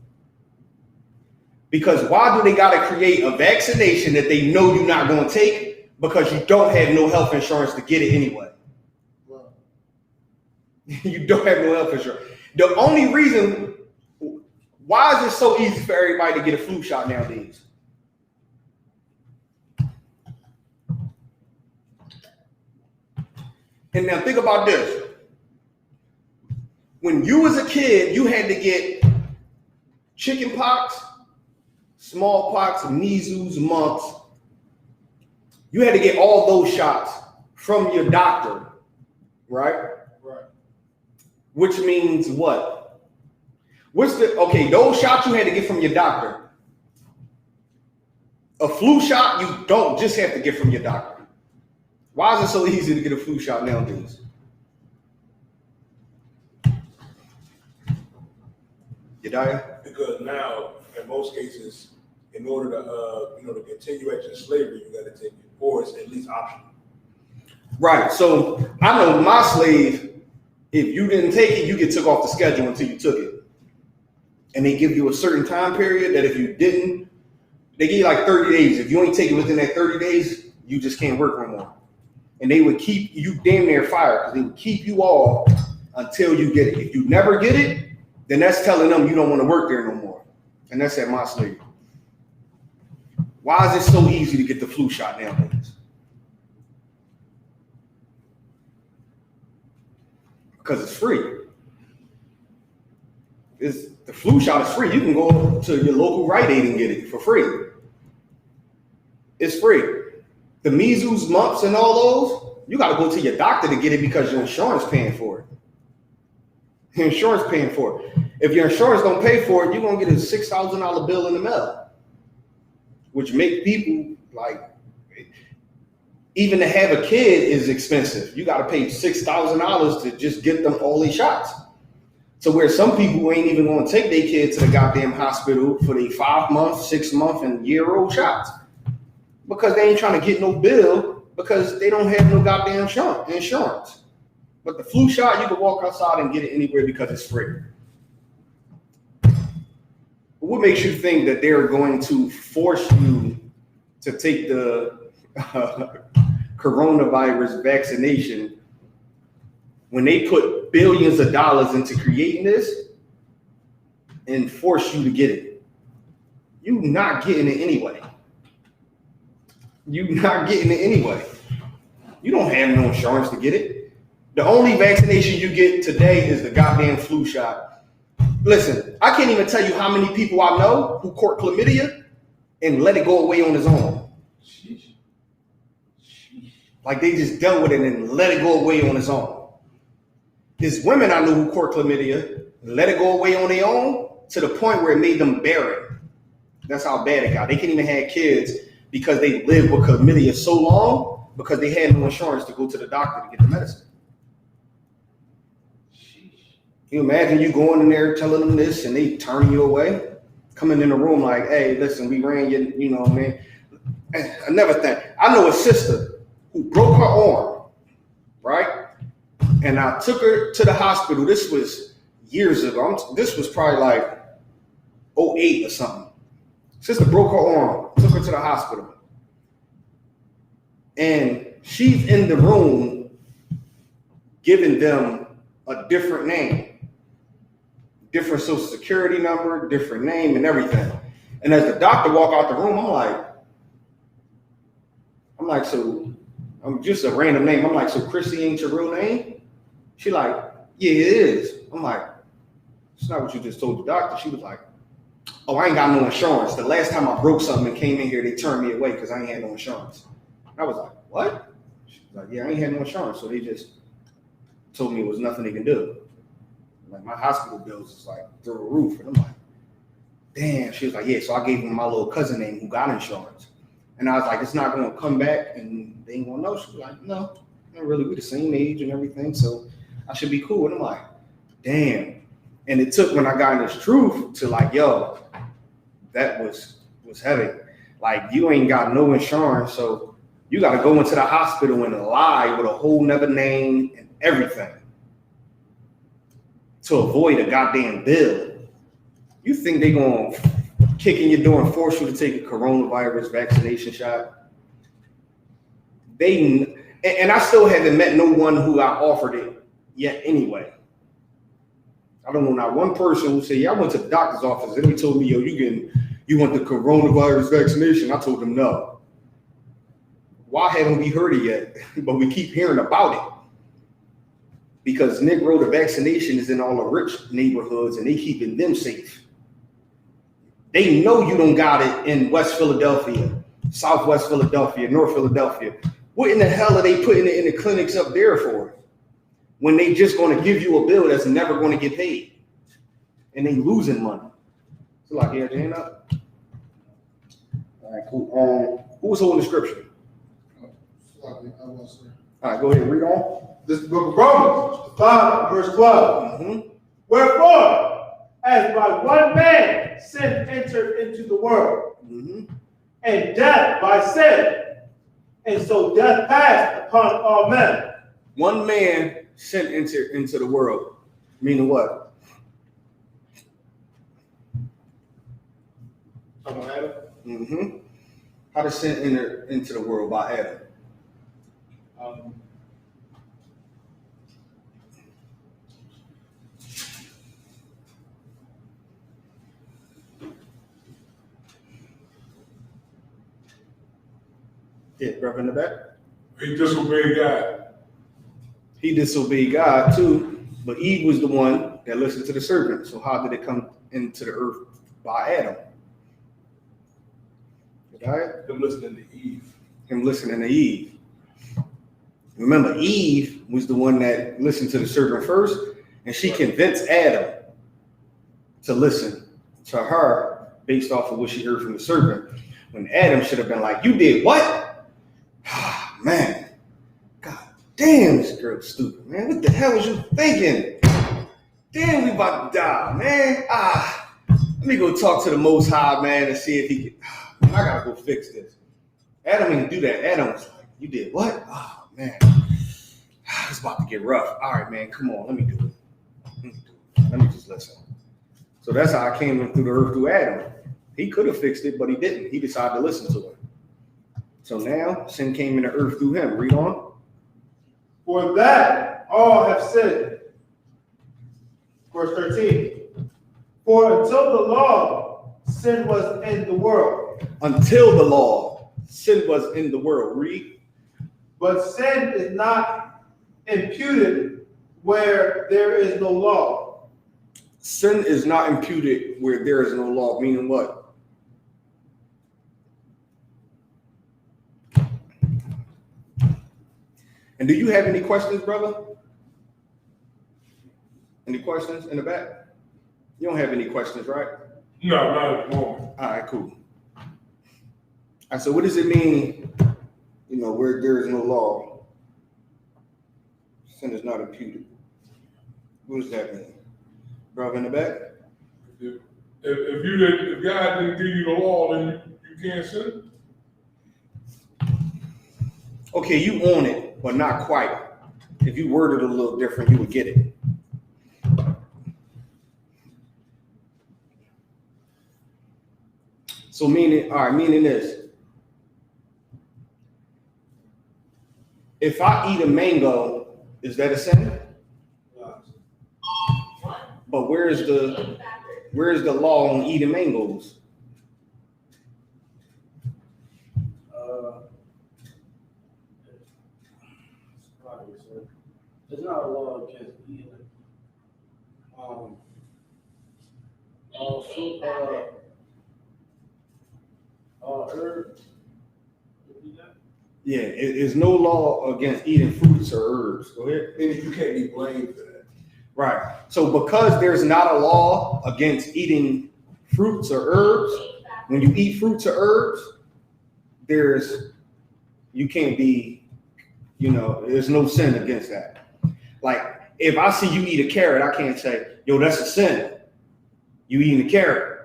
Because why do they got to create a vaccination that they know you're not going to take because you don't have no health insurance to get it anyway? Wow. You don't have no health insurance. The only reason, why is it so easy for everybody to get a flu shot nowadays? And now think about this. When you was a kid, you had to get chicken pox, smallpox, measles, mumps. You had to get all those shots from your doctor, right? Right. Which means what? Those shots you had to get from your doctor. A flu shot, you don't just have to get from your doctor. Why is it so easy to get a flu shot nowadays? Yediah? Because now, in most cases, in order to continue at your slavery, you got to take it, or it's at least optional. Right. So I know my slave, if you didn't take it, you get took off the schedule until you took it. And they give you a certain time period that if you didn't, they give you like 30 days. If you ain't take it within that 30 days, you just can't work no more. And they would keep you damn near fired because they would keep you off until you get it. If you never get it, then that's telling them you don't want to work there no more. And that's at my slave. Why is it so easy to get the flu shot nowadays? Because it's free. The flu shot is free. You can go to your local Rite Aid and get it for free. It's free. The measles, mumps, and all those, you got to go to your doctor to get it because your insurance paying for it. Your insurance paying for it. If your insurance don't pay for it, you're going to get a $6,000 bill in the mail, which make people like, even to have a kid is expensive. You got to pay $6,000 to just get them all these shots. So where some people ain't even going to take their kids to the goddamn hospital for their 5 month, 6 month, and year-old shots because they ain't trying to get no bill because they don't have no goddamn insurance. But the flu shot, you can walk outside and get it anywhere because it's free. But what makes you think that they're going to force you to take the coronavirus vaccination when they put billions of dollars into creating this and force you to get it? You're not getting it anyway. You're not getting it anyway. You don't have no insurance to get it. The only vaccination you get today is the goddamn flu shot. Listen, I can't even tell you how many people I know who caught chlamydia and let it go away on his own. Like they just dealt with it and let it go away on its own. There's women I know who caught chlamydia, let it go away on their own to the point where it made them barren. That's how bad it got. They can't even have kids because they lived with chlamydia so long because they had no insurance to go to the doctor to get the medicine. You imagine you going in there telling them this and they turn you away, coming in the room like, hey, listen, we ran you know, man. Another thing, I know a sister who broke her arm, right? And I took her to the hospital. This was years ago. This was probably like 08 or something. Sister broke her arm, took her to the hospital. And she's in the room giving them a different name, different social security number, different name and everything. And as the doctor walked out the room, I'm like, so I'm just a random name. I'm like, so Chrissy ain't your real name? She like, yeah, it is. I'm like, it's not what you just told the doctor. She was like, oh, I ain't got no insurance. The last time I broke something and came in here, they turned me away because I ain't had no insurance. I was like, what? She was like, yeah, I ain't had no insurance. So they just told me it was nothing they can do. Like my hospital bills is like through the roof. And I'm like, damn. She was like, yeah. So I gave them my little cousin name who got insurance. And I was like, it's not going to come back and they ain't going to know. She was like, no, not really. We the same age and everything. So I should be cool. And I'm like, damn. And it took when I got in this truth to like, yo, that was heavy. Like you ain't got no insurance. So you got to go into the hospital and lie with a whole nother name and everything to avoid a goddamn bill. You think they going to kick in your door and force you to take a coronavirus vaccination shot? And I still haven't met no one who I offered it yet anyway. I don't know not one person who said, yeah, I went to the doctor's office and he told me, yo, you want the coronavirus vaccination? I told them no. Why haven't we heard it yet? But we keep hearing about it. Because Negro, the vaccination is in all the rich neighborhoods and they keeping them safe. They know you don't got it in West Philadelphia, Southwest Philadelphia, North Philadelphia. What in the hell are they putting it in the clinics up there for? When they just going to give you a bill that's never going to get paid. And they losing money. So like, yeah, hand up. All right, cool. Who was holding the scripture? All right, go ahead and read on. This is the book of Romans, 5, verse 12. Mm-hmm. Wherefore, as by one man sin entered into the world, and death by sin, and so death passed upon all men. One man sin entered into the world. Meaning what? Adam? Mm-hmm. How did sin enter into the world by Adam? Yeah, brother in the back. He disobeyed God. He disobeyed God too, but Eve was the one that listened to the serpent. So how did it come into the earth by Adam? Right? Him listening to Eve. Him listening to Eve. Remember, Eve was the one that listened to the serpent first, and she convinced Adam to listen to her based off of what she heard from the serpent. When Adam should have been like, you did what? Man, God damn, this girl's stupid, man. What the hell was you thinking? Damn, we about to die, man. Let me go talk to the Most High, man, and see if he can. I gotta go fix this. Adam didn't do that. Adam was like, you did what? Oh, man. It's about to get rough. All right, man, come on. Let me do it. Let me just listen. So that's how I came in through the earth through Adam. He could have fixed it, but he didn't. He decided to listen to it. So now sin came in the earth through him. Read on. For that all have sinned. Verse 13. For until the law, sin was in the world. Until the law, sin was in the world. Read. But sin is not imputed where there is no law. Sin is not imputed where there is no law. Meaning what? And do you have any questions, brother? Any questions in the back? You don't have any questions, right? No, not at the moment. All right, cool. All right, so what does it mean, where there is no law? Sin is not imputed. What does that mean? Brother in the back. If God didn't give you the law, then you can't sin. Okay, you own it, but not quite. If you worded it a little different, you would get it. So meaning this. If I eat a mango, is that a sin? But where's the law on eating mangoes? There's not a law against eating fruit, herbs. Yeah, it is no law against eating fruits or herbs. Go ahead. And you can't be blamed for that. Right. So because there's not a law against eating fruits or herbs, when you eat fruits or herbs, you can't be, there's no sin against that. Like if I see you eat a carrot, I can't say, yo, that's a sin. You eating a carrot.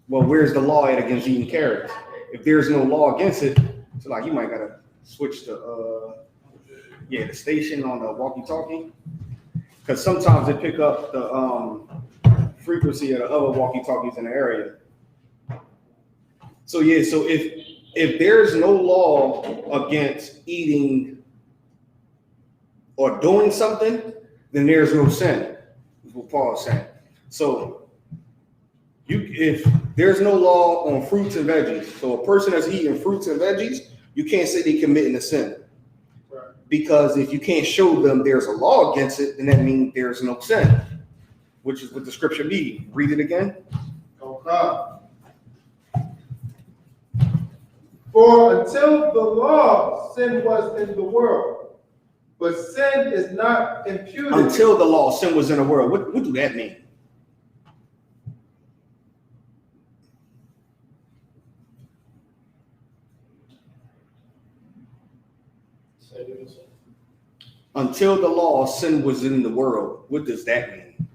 Well, where's the law at against eating carrots? If there's no law against it, so like you might gotta switch to the station on the walkie-talkie. Because sometimes they pick up the frequency of the other walkie-talkies in the area. So so if there's no law against eating or doing something, then there's no sin, is what Paul is saying. So if there's no law on fruits and veggies, so a person that's eating fruits and veggies, you can't say they're committing a sin. Right. Because if you can't show them there's a law against it, then that means there's no sin, which is what the scripture means. Read it again. Okay. For until the law, sin was in the world, but sin is not imputed. Until the law, sin was in the world. What do that mean? Until the law, sin was in the world. What does that mean?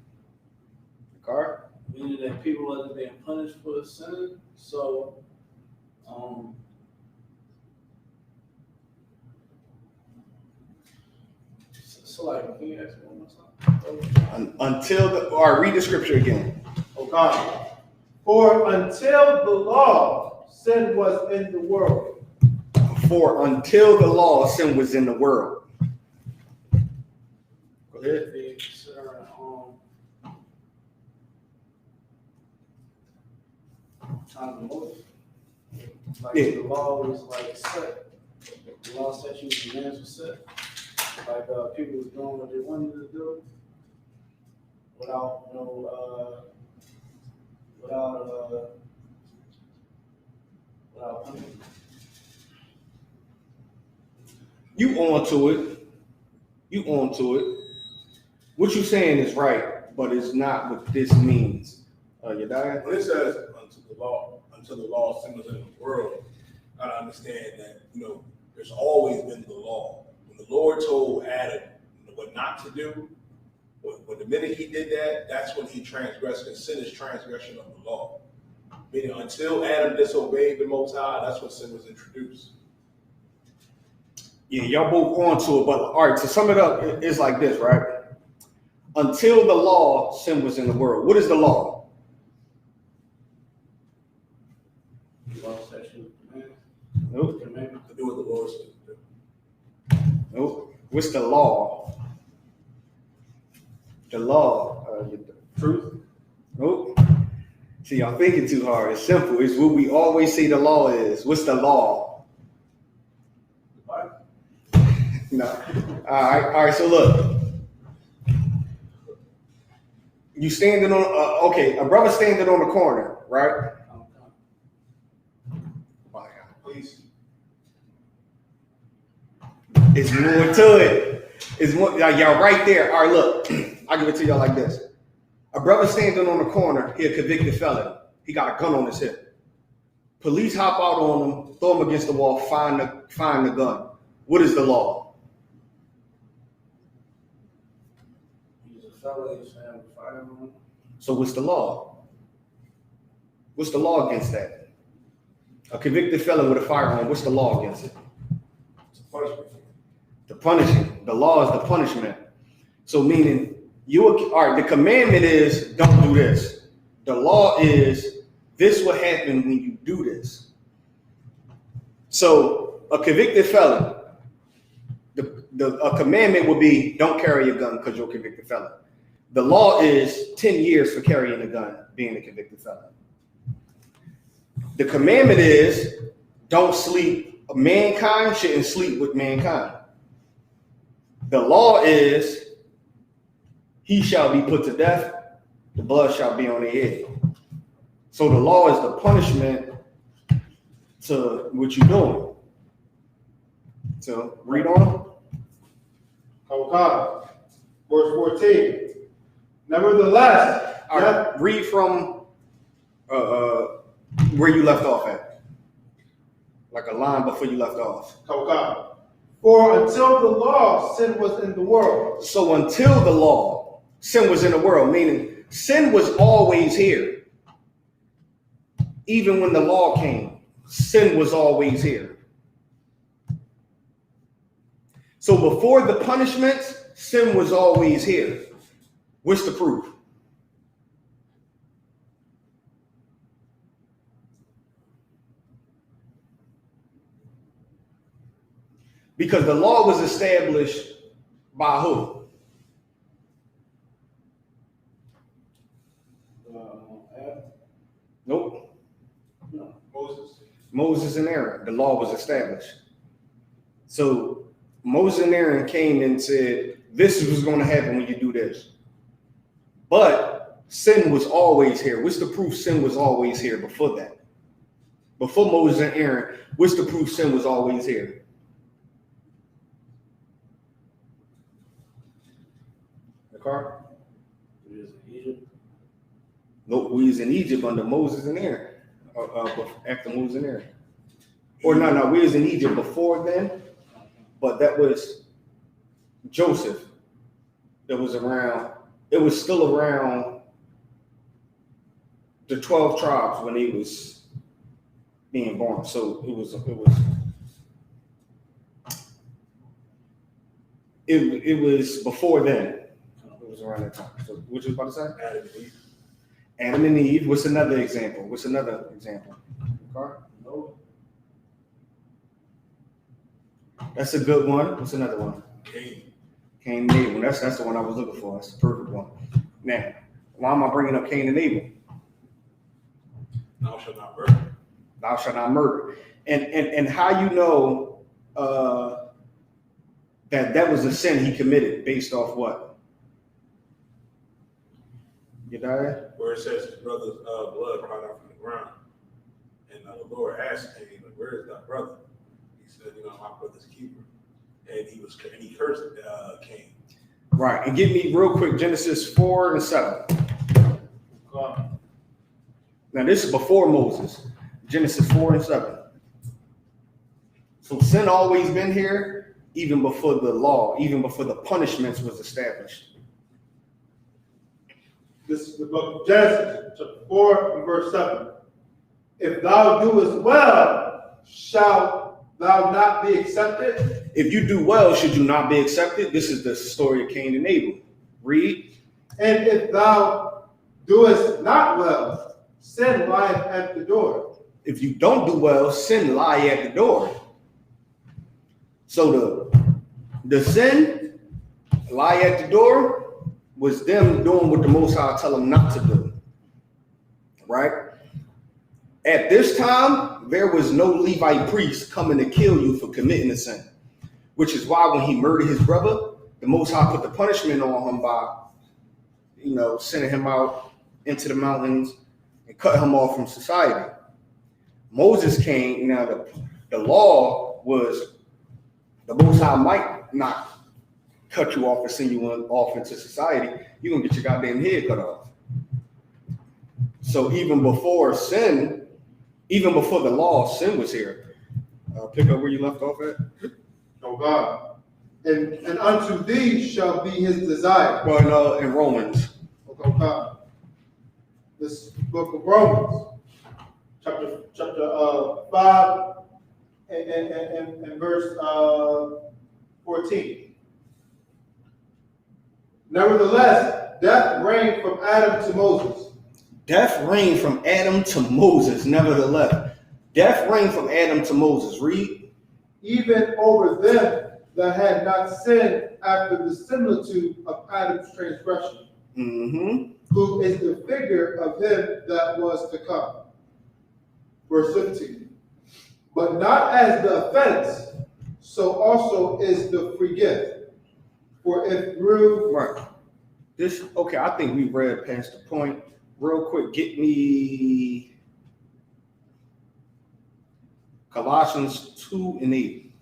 Car? Meaning that people wasn't being punished for sin. So, like, can you ask me one more time? Read the scripture again. Okay. For until the law, sin was in the world. For until the law, sin was in the world. Go ahead. Be considering time of Moses. Like the law was like set. The law, statutes, and commands were set. Like people was doing what they wanted to do without punishment. You on to it. What you saying is right, but it's not what this means. You dying? When it says until the law, sin was in the world, I gotta understand that, there's always been the law. When the Lord told Adam what not to do, when the minute he did that, that's when he transgressed, and sin is transgression of the law. Meaning until Adam disobeyed the Most High, that's when sin was introduced. Yeah, y'all both onto it, but all right, to sum it up, it's like this, right? Until the law, sin was in the world. What is the law? Law, statute, commands. Nope. Commandment. To do what the Lord said to do. Nope. What's the law? The law. Truth. Nope. See, y'all thinking too hard. It's simple. It's what we always say the law is. What's the law? The Bible. No. All right. So look. You standing on, a brother standing on the corner, right? Please. It's more to it. It's more, y'all right there. All right, look. I'll give it to y'all like this. A brother standing on the corner, he a convicted felon. He got a gun on his hip. Police hop out on him, throw him against the wall, find the gun. What is the law? He's a fellow used to have a firearm. So what's the law? What's the law against that? A convicted felon with a firearm, what's the law against it? It's a punishment. The punishing. The law is the punishment. So meaning, all right, the commandment is don't do this. The law is this will happen when you do this. So a convicted felon, a commandment would be don't carry a gun because you're a convicted felon. The law is 10 years for carrying a gun, being a convicted felon. The commandment is don't sleep. Mankind shouldn't sleep with mankind. The law is he shall be put to death. The blood shall be on their head. So the law is the punishment to what you're doing. So read on. Verse 14. Nevertheless, All right, read from where you left off at. Like a line before you left off. For until the law, sin was in the world. So until the law, sin was in the world, meaning sin was always here. Even when the law came, sin was always here. So before the punishments, sin was always here. What's the proof? Because the law was established by who? Nope. No. Moses and Aaron. The law was established. So Moses and Aaron came and said, this is what's going to happen when you do this. But sin was always here. What's the proof sin was always here before that? Before Moses and Aaron, what's the proof sin was always here? The car? We was in Egypt. No, we was in Egypt under Moses and Aaron. After Moses and Aaron. Or no, we was in Egypt before then, but that was Joseph that was around. It was still around the 12 tribes when he was being born. So it was before then. It was around that time. So what you was about to say? Adam and Eve. What's another example? Okay. No. That's a good one. What's another one? Cain and Abel. That's the one I was looking for. That's the perfect one. Now, why am I bringing up Cain and Abel? Thou shalt not murder. Thou shalt not murder. And how you know that was a sin he committed based off what? You died? Where it says his brother's blood cried out from the ground. And the Lord asked Cain, where is thy brother? He said, my brother's keeper. And he cursed Cain. Right. And give me real quick Genesis 4 and 7. Now this is before Moses. Genesis 4 and 7. So sin always been here, even before the law, even before the punishments was established. This is the book of Genesis, chapter 4 and verse 7. If thou doest well, shalt thou not be accepted? If you do well, should you not be accepted? This is the story of Cain and Abel. Read. And if thou doest not well, sin lieth at the door. If you don't do well, sin lie at the door. So the sin lie at the door was them doing what the Most High tell them not to do. Right? At this time, there was no Levite priest coming to kill you for committing a sin, which is why when he murdered his brother, the Most High put the punishment on him by, sending him out into the mountains and cut him off from society. Moses came. Now the law was the Most High might not cut you off and send you off into society. You're gonna get your goddamn head cut off. So even before sin, even before the law, sin was here. Pick up where you left off at. Oh God. and unto thee shall be his desire. Well, in Romans. Okay. This book of Romans, chapter 5 and verse 14. Nevertheless, death reigned from Adam to Moses. Death reigned from Adam to Moses, nevertheless. Death reigned from Adam to Moses. Read. Even over them that had not sinned after the similitude of Adam's transgression, who is the figure of him that was to come. Verse 15. But not as the offense, so also is the free gift. For if through... Right. Okay, I think we read past the point. Real quick, get me Colossians 2:8.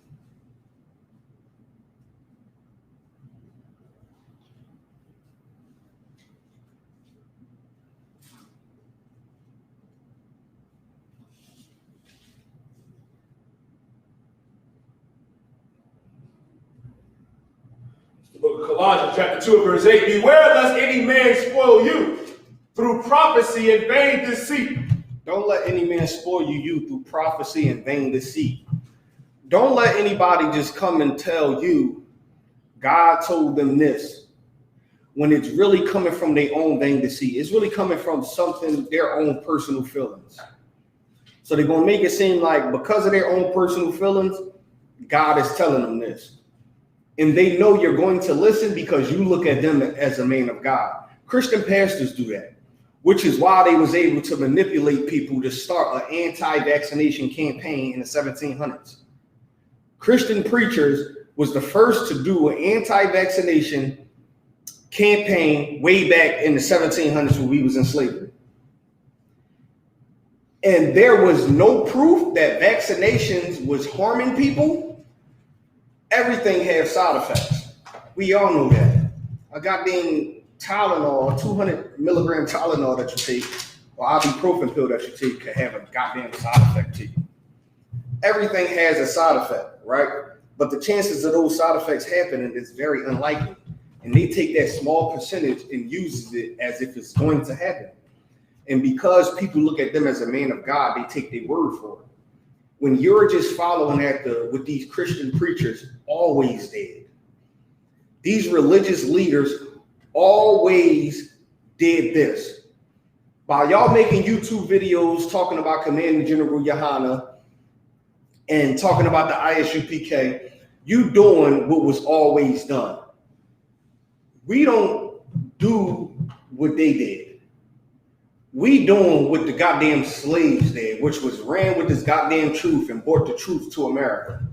The book of Colossians, chapter 2, verse 8. Beware lest any man spoil you through prophecy and vain deceit. Don't let any man spoil you through prophecy and vain deceit. Don't let anybody just come and tell you God told them this when it's really coming from their own vain deceit. It's really coming from something, their own personal feelings. So they're going to make it seem like because of their own personal feelings, God is telling them this. And they know you're going to listen because you look at them as a man of God. Christian pastors do that, which is why they was able to manipulate people to start an anti-vaccination campaign in the 1700s. Christian preachers was the first to do an anti-vaccination campaign way back in the 1700s when we was in slavery. And there was no proof that vaccinations was harming people. Everything has side effects. We all know that. A goddamn Tylenol, 200 milligram Tylenol that you take, or ibuprofen pill that you take can have a goddamn side effect to you. Everything has a side effect, right? But the chances of those side effects happening is very unlikely. And they take that small percentage and uses it as if it's going to happen. And because people look at them as a man of God, they take their word for it. When you're just following after what these Christian preachers always did. These religious leaders always did this. By y'all making YouTube videos talking about Commanding General Yohana and talking about the ISUPK, you doing what was always done. We don't do what they did. We doing what the goddamn slaves did, which was ran with this goddamn truth and brought the truth to America.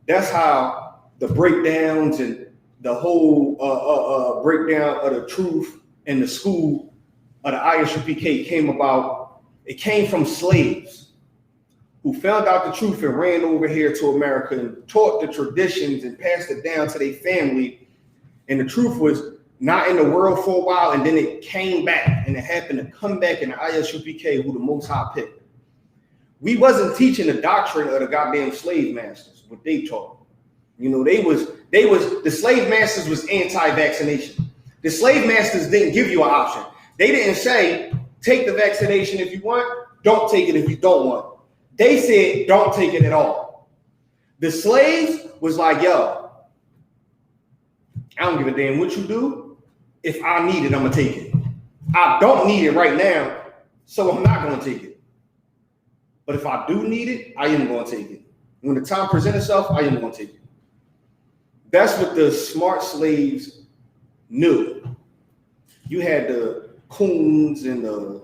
That's how the breakdowns and the whole breakdown of the truth and the school of the ISUPK came about. It came from slaves who found out the truth and ran over here to America and taught the traditions and passed it down to their family. And the truth was not in the world for a while, and then it came back, and it happened to come back in the ISUPK, who the Most High picked. We wasn't teaching the doctrine of the goddamn slave masters, what they taught. You know, the slave masters was anti-vaccination. The slave masters didn't give you an option. They didn't say, take the vaccination if you want, don't take it if you don't want. They said, don't take it at all. The slaves was like, yo, I don't give a damn what you do. If I need it, I'm gonna take it. I don't need it right now, so I'm not gonna take it. But if I do need it, I am gonna take it. When the time presents itself, I am gonna take it. That's what the smart slaves knew. You had the coons and the,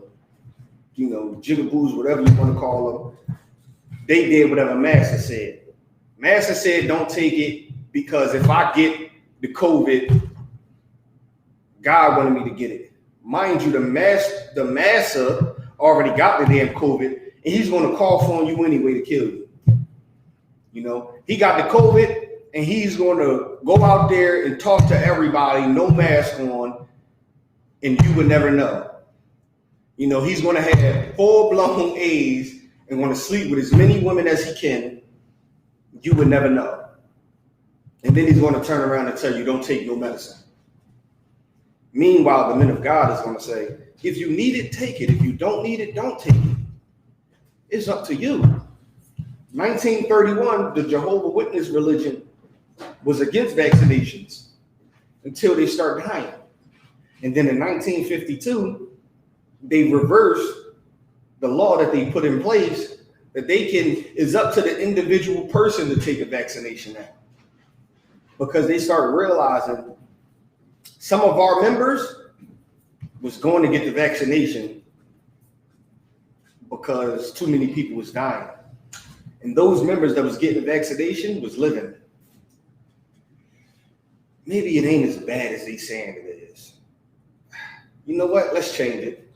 jigaboos, whatever you want to call them. They did whatever Master said. Master said, don't take it because if I get the COVID, God wanted me to get it. Mind you, the massa already got the damn COVID, and he's going to cough on you anyway to kill you. You know, he got the COVID, and he's going to go out there and talk to everybody, no mask on, and you would never know. You know, he's going to have full-blown AIDS and want to sleep with as many women as he can. You would never know. And then he's going to turn around and tell you, don't take no medicine. Meanwhile, the men of God is going to say, if you need it, take it. If you don't need it, don't take it. It's up to you. 1931, the Jehovah Witness religion was against vaccinations until they started dying. And then in 1952, they reversed the law that they put in place that it's up to the individual person to take a vaccination now. Because they started realizing some of our members was going to get the vaccination because too many people was dying. And those members that was getting the vaccination was living. Maybe it ain't as bad as they saying it is. You know what? Let's change it.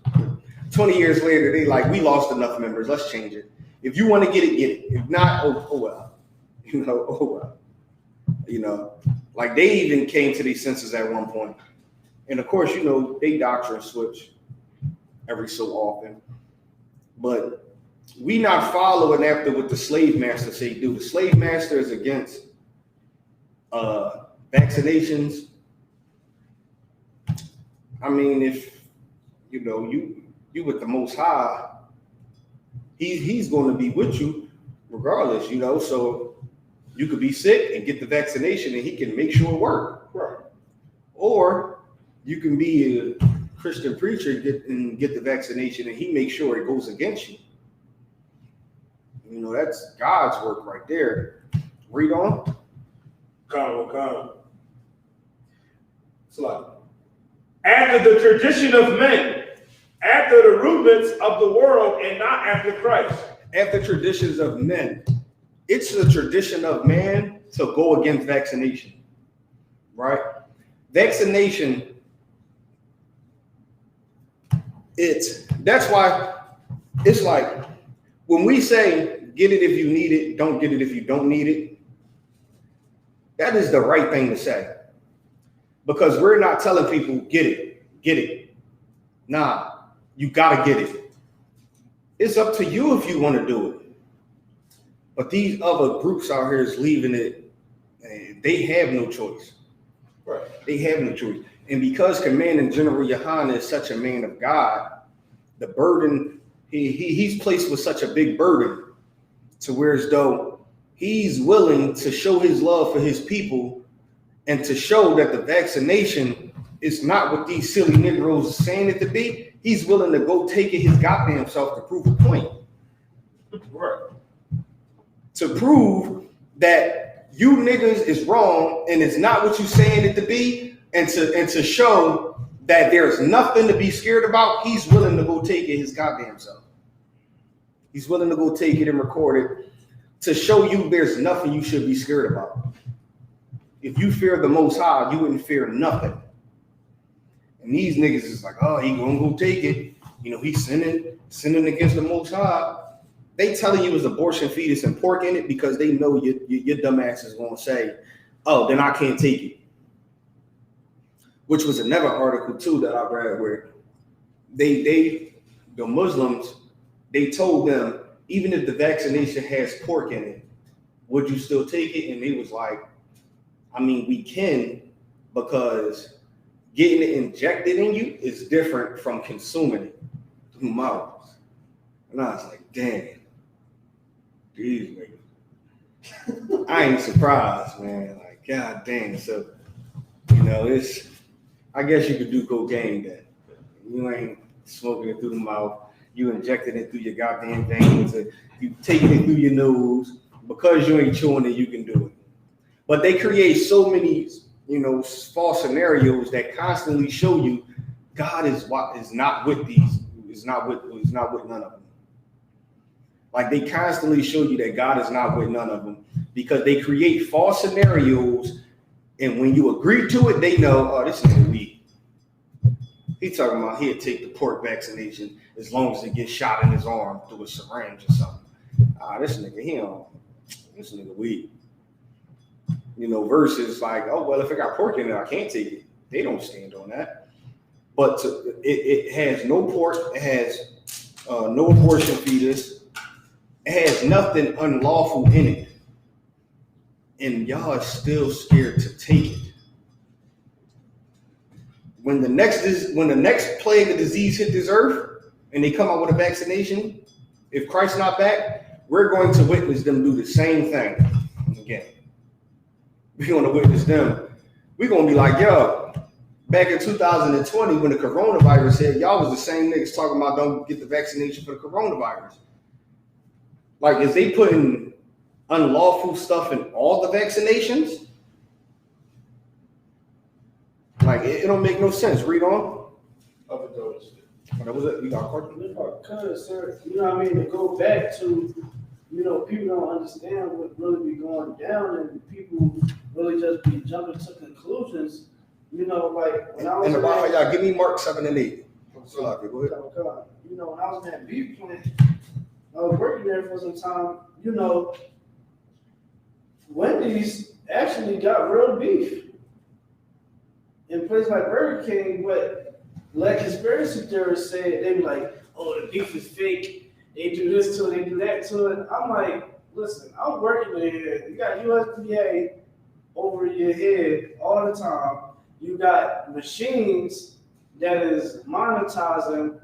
20 years later, they like, we lost enough members. Let's change it. If you want to get it, get it. If not, oh well. Like they even came to these senses at one point. And of course, they doctrine switch every so often. But we not following after what the slave master say do. The slave master is against vaccinations. I mean, if you with the Most High, he's going to be with you regardless, So you could be sick and get the vaccination, and he can make sure it works. Right. Or you can be a Christian preacher and get the vaccination, and he makes sure it goes against you. That's God's work right there. Read on. Come. It's like, after the tradition of men, after the rudiments of the world, and not after Christ. After traditions of men. It's the tradition of man to go against vaccination, right? Vaccination, that's why it's like when we say get it if you need it, don't get it if you don't need it, that is the right thing to say. Because we're not telling people get it. Nah, you gotta get it. It's up to you if you want to do it. But these other groups out here is leaving it, and they have no choice. Right. They have no choice. And because Commanding General Yohana is such a man of God, the burden, he's placed with such a big burden to where as though he's willing to show his love for his people and to show that the vaccination is not what these silly Negroes are saying it to be. He's willing to go take it his goddamn self to prove a point. Right. To prove that you niggas is wrong and it's not what you saying it to be, and to show that there's nothing to be scared about, he's willing to go take it his goddamn self. He's willing to go take it and record it to show you there's nothing you should be scared about. If you fear the Most High, you wouldn't fear nothing. And these niggas is like, oh, he gonna go take it. He's sinning against the Most High. They telling you it's abortion fetus and pork in it because they know your dumb ass is gonna say, oh, then I can't take it. Which was another article too that I read where the Muslims, they told them, even if the vaccination has pork in it, would you still take it? And they was like, I mean, we can, because getting it injected in you is different from consuming it through mouths. And I was like, damn. These niggas. I ain't surprised, man. Like, god damn. So, I guess you could do cocaine then. You ain't smoking it through the mouth. You injecting it through your goddamn veins. You taking it through your nose. Because you ain't chewing it, you can do it. But they create so many, false scenarios that constantly show you God is not with these. Is not with none of them. Like they constantly show you that God is not with none of them because they create false scenarios, and when you agree to it, they know, oh, this nigga weak. He talking about he'll take the pork vaccination as long as it gets shot in his arm through a syringe or something. This nigga weak. Versus like, oh well, if it got pork in it, I can't take it. They don't stand on that. But it has no pork. It has no abortion fetus. It has nothing unlawful in it. and y'all are still scared to take it. When the next plague of disease hit this earth and they come out with a vaccination, if Christ's not back, we're going to witness them do the same thing again. We're going to witness them. We're going to be like, yo, back in 2020 when the coronavirus hit, y'all was the same niggas talking about don't get the vaccination for the coronavirus. Like, is they putting unlawful stuff in all the vaccinations? Like, it don't make no sense. Read on. Overdose. That was it. You got a question? Because, sir, you know what I mean, to go back to, you know, people don't understand what really be going down, and people really just be jumping to conclusions. You know, like when I was in the Bible, y'all give me Mark 7 and 8. So, go ahead. You know, when I was in that beef plant, I was working there for some time. You know, Wendy's actually got real beef in places like Burger King, but like conspiracy theorists said, they be like, oh, the beef is fake. They do this to it, they do that to it. I'm like, listen, I'm working here. You got USDA over your head all the time. You got machines that is monetizing,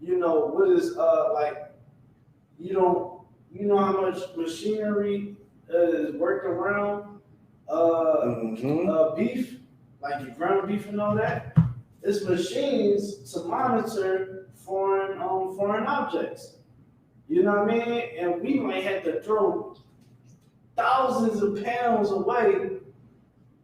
you know, what is like, you know how much machinery is worked around beef, like your ground beef and all that. It's machines to monitor foreign objects. You know what I mean? And we might have to throw thousands of pounds away,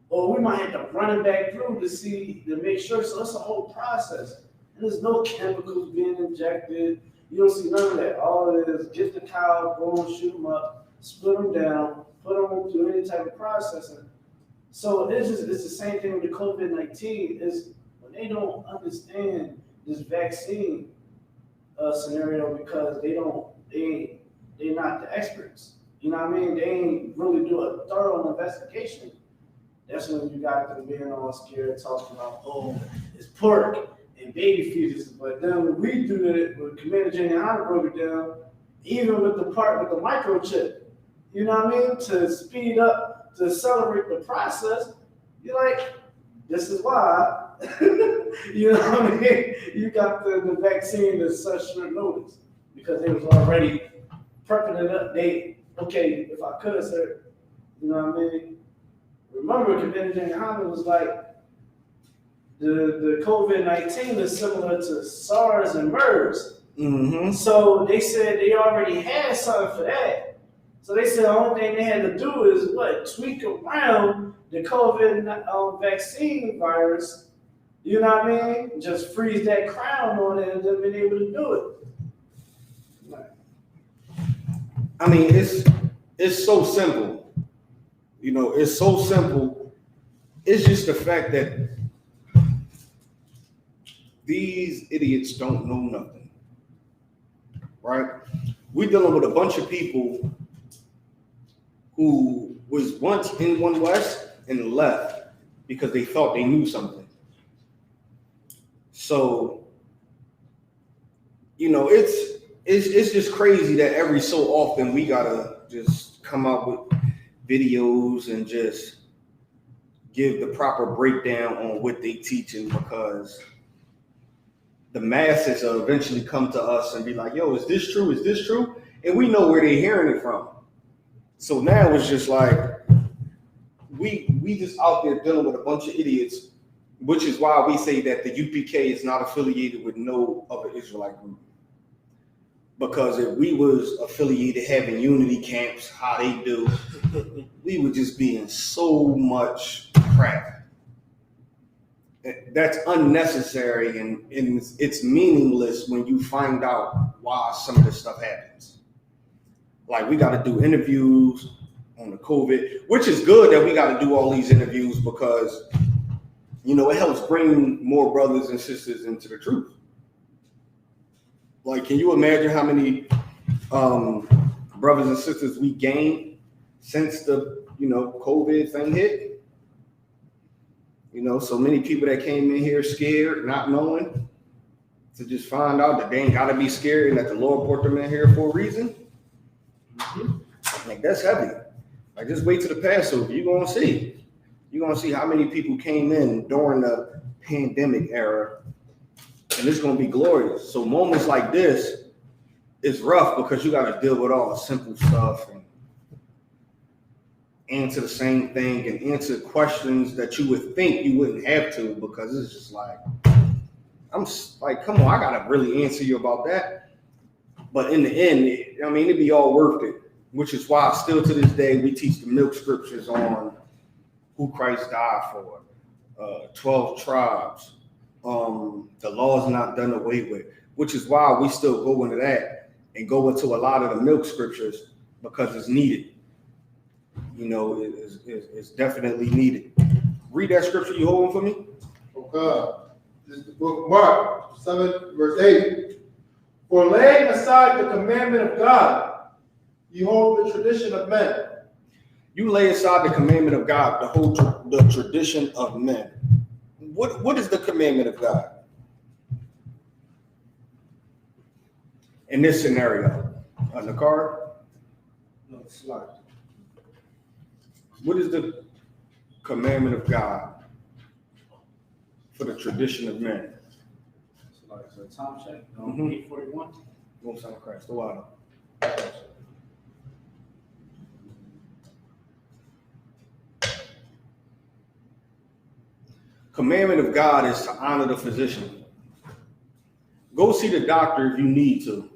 or we might have to run it back through to make sure. So it's a whole process. And there's no chemicals being injected. You don't see none of that. All it is, get the cow, go and shoot them up, split them down, put them through any type of processing. So it's the same thing with the COVID-19 is when they don't understand this vaccine scenario because they're not the experts. You know what I mean? They ain't really do a thorough investigation. That's when you got them being all scared, talking about, oh, it's pork and baby fetuses. But then when we do it, when Commander Jenny Hunter broke it down, even with the part with the microchip, you know what I mean? To speed up, to accelerate the process, you're like, this is why, you know what I mean? You got the vaccine at such short notice because they was already prepping it up. Okay, if I could, sir, you know what I mean? Remember, Commander Jenny Hunter was like, the COVID-19 is similar to SARS and MERS. Mm-hmm. So they said they already had something for that. So they said the only thing they had to do is tweak around the COVID vaccine virus. You know what I mean? Just freeze that crown on it and then been able to do it. I mean, it's so simple. You know, it's so simple. It's just the fact that these idiots don't know nothing, right? We're dealing with a bunch of people who was once in One West and left because they thought they knew something. So, you know, it's just crazy that every so often we gotta just come out with videos and just give the proper breakdown on what they teaching because the masses will eventually come to us and be like, yo, is this true? Is this true? And we know where they're hearing it from. So now it's just like, we just out there dealing with a bunch of idiots, which is why we say that the UPK is not affiliated with no other Israelite group. Because if we was affiliated having unity camps, how they do, we would just be in so much crap. That's unnecessary and it's meaningless when you find out why some of this stuff happens. Like we got to do interviews on the COVID, which is good that we got to do all these interviews because, you know, it helps bring more brothers and sisters into the truth. Like, can you imagine how many brothers and sisters we gained since the, you know, COVID thing hit? You know, so many people that came in here scared, not knowing, to just find out that they ain't got to be scared and that the Lord brought them in here for a reason. Like, that's heavy. Like, just wait till the Passover. You're gonna see. You're gonna see how many people came in during the pandemic era, and it's gonna be glorious. So moments like this is rough because you got to deal with all the simple stuff and answer the same thing and answer questions that you would think you wouldn't have to, because it's just like, I'm like, come on, I gotta really answer you about that. But in the end, it'd be all worth it, which is why still to this day we teach the milk scriptures on who Christ died for, 12 tribes, the law is not done away with, which is why we still go into that and go into a lot of the milk scriptures, because it's needed. It's definitely needed. Read that scripture you holding for me. Okay. This is the book of Mark, 7, verse 8. For laying aside the commandment of God, you hold the tradition of men. You lay aside the commandment of God, the tradition of men. What is the commandment of God? In this scenario, on the card? No, slide. What is the commandment of God for the tradition of men? Slide. So time check. 8:41. Won't sound Christ. The water. Commandment of God is to honor the physician. Go see the doctor if you need to.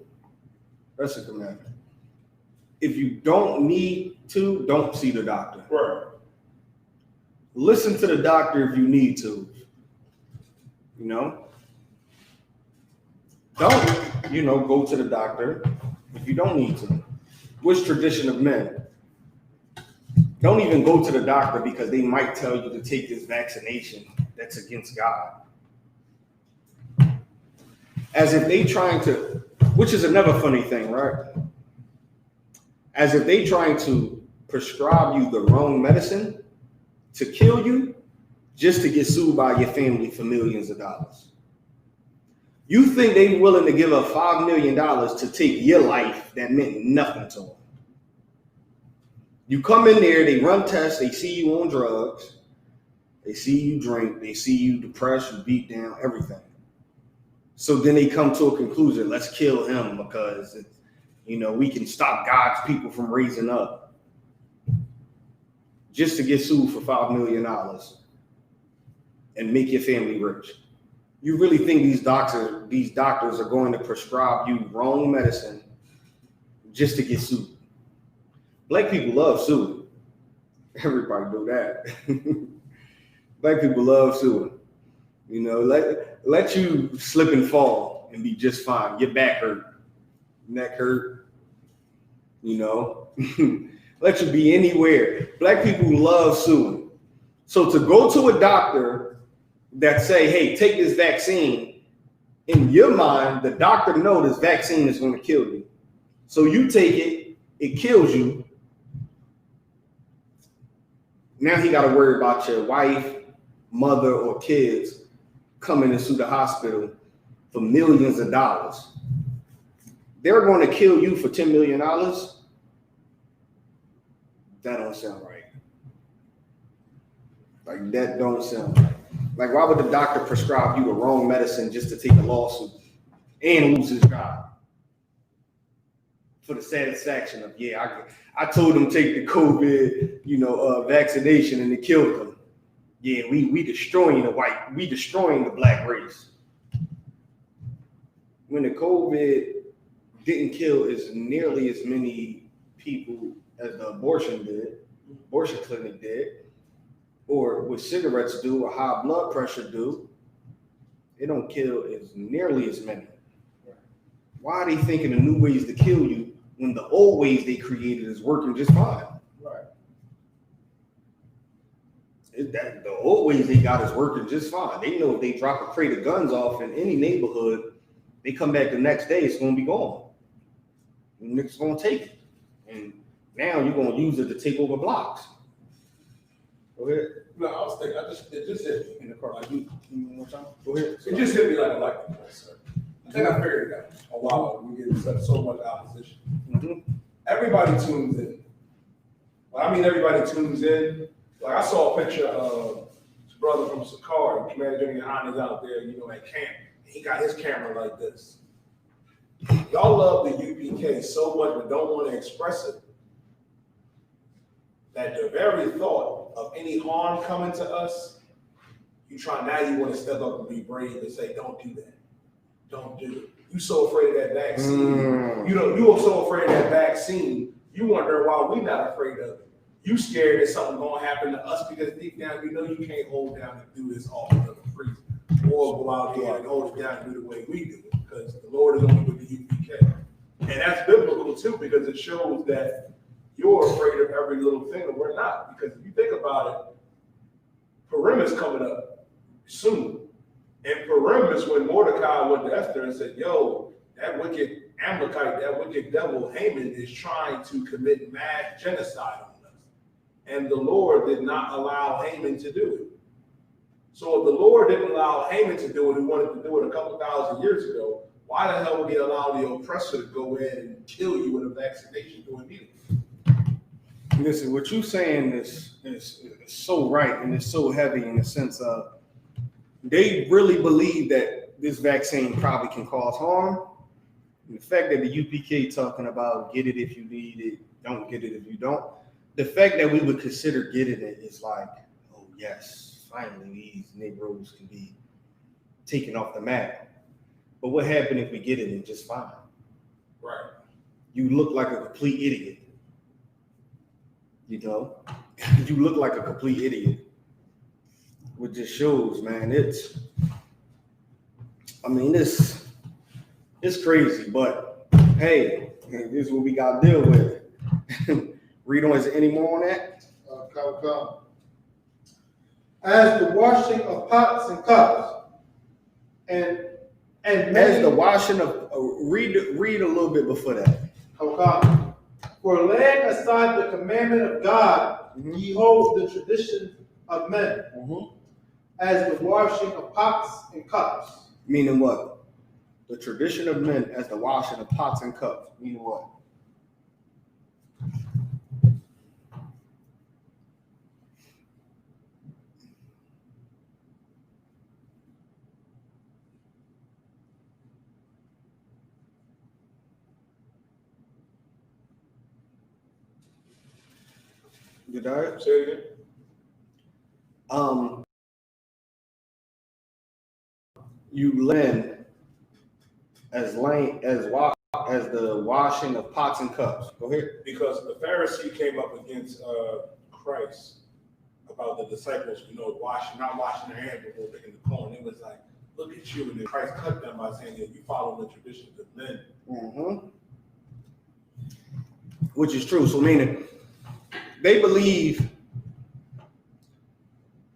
That's a commandment. If you don't need to, don't see the doctor. Right. Listen to the doctor if you need to. Don't, go to the doctor if you don't need to. Which tradition of men? Don't even go to the doctor because they might tell you to take this vaccination that's against God. As if they trying to, which is another funny thing, right? As if they trying to prescribe you the wrong medicine to kill you just to get sued by your family for millions of dollars. You think they willing to give up $5 million to take your life that meant nothing to them. You come in there, they run tests, they see you on drugs, they see you drink, they see you depressed, you beat down, everything. So then they come to a conclusion, let's kill him because, we can stop God's people from raising up. Just to get sued for $5 million and make your family rich. You really think these doctors are going to prescribe you wrong medicine just to get sued? Black people love suing. Everybody do that. Black people love suing. Let you slip and fall and be just fine. Your back hurt, neck hurt, let you be anywhere. Black people love suing. So to go to a doctor that say, hey, take this vaccine, in your mind, the doctor knows this vaccine is going to kill you. So you take it, it kills you. Now he got to worry about your wife, mother, or kids coming into the hospital for millions of dollars. They're going to kill you for $10 million. That don't sound right. Like, that don't sound right. Like, why would the doctor prescribe you the wrong medicine just to take a lawsuit and lose his job? For the satisfaction of, I told him take the COVID, vaccination and it killed him. Yeah, we destroying the black race. When the COVID didn't kill as nearly as many people as the abortion clinic did, or what cigarettes do, or high blood pressure do, it don't kill as nearly as many. Why are they thinking of new ways to kill you when the old ways they created is working just fine? Right. The old ways they got is working just fine. They know if they drop a crate of guns off in any neighborhood, they come back the next day, it's going to be gone. Niggas going to take it. And now you're going to use it to take over blocks. Go ahead. No, I was thinking, it just hit me. In the car. You one more time? Go ahead. It just hit me like a lightning bolt, sir. I think I figured it out a while ago. We get so much opposition. Mm-hmm. Everybody tunes in But I mean, everybody tunes in. Like I saw a picture of his brother from Sakari, Commander Junior Honda's out there, you know, at camp. He got his camera like this. Y'all love the UPK so much, but don't want to express it. That the very thought of any harm coming to us, you want to step up and be brave and say, don't do that. Don't do it. You so afraid of that vaccine. You are so afraid of that vaccine. You wonder why we not afraid of it. You scared that something gonna happen to us because deep down you know you can't hold down and do this all together free. Or go out here and hold it down and do the way we do it. Because the Lord is only with the UPK. And that's biblical too, because it shows that you're afraid of every little thing and we're not. Because if you think about it, Purim is coming up soon. And Purim is when Mordecai went to Esther and said, yo, that wicked Amalekite, that wicked devil Haman is trying to commit mass genocide on us. And the Lord did not allow Haman to do it. So if the Lord didn't allow Haman to do it, he wanted to do it a couple thousand years ago, why the hell would he allow the oppressor to go in and kill you with a vaccination doing neither? Listen, what you're saying is so right, and it's so heavy in the sense of they really believe that this vaccine probably can cause harm. And the fact that the UPK talking about get it if you need it, don't get it if you don't. The fact that we would consider getting it is like, oh yes, finally these Negroes can be taken off the map. But what happened if we get it and just fine? Right. You look like a complete idiot. You know, you look like a complete idiot. What just shows, man, it's crazy, but hey, this is what we got to deal with. Read on, is there any more on that? Come. As the washing of pots and cups, and as the washing of read a little bit before that. Come. For laying aside the commandment of God, ye hold the tradition of men, as the washing of pots and cups. Meaning what? The tradition of men as the washing of pots and cups. Meaning what? Did I say it again? You lend as the washing of pots and cups. Go ahead. Because the Pharisee came up against Christ about the disciples, not washing their hands before taking the corn. It was like, look at you, and then Christ cut them by saying that you follow the traditions of men. Which is true. So meaning they believe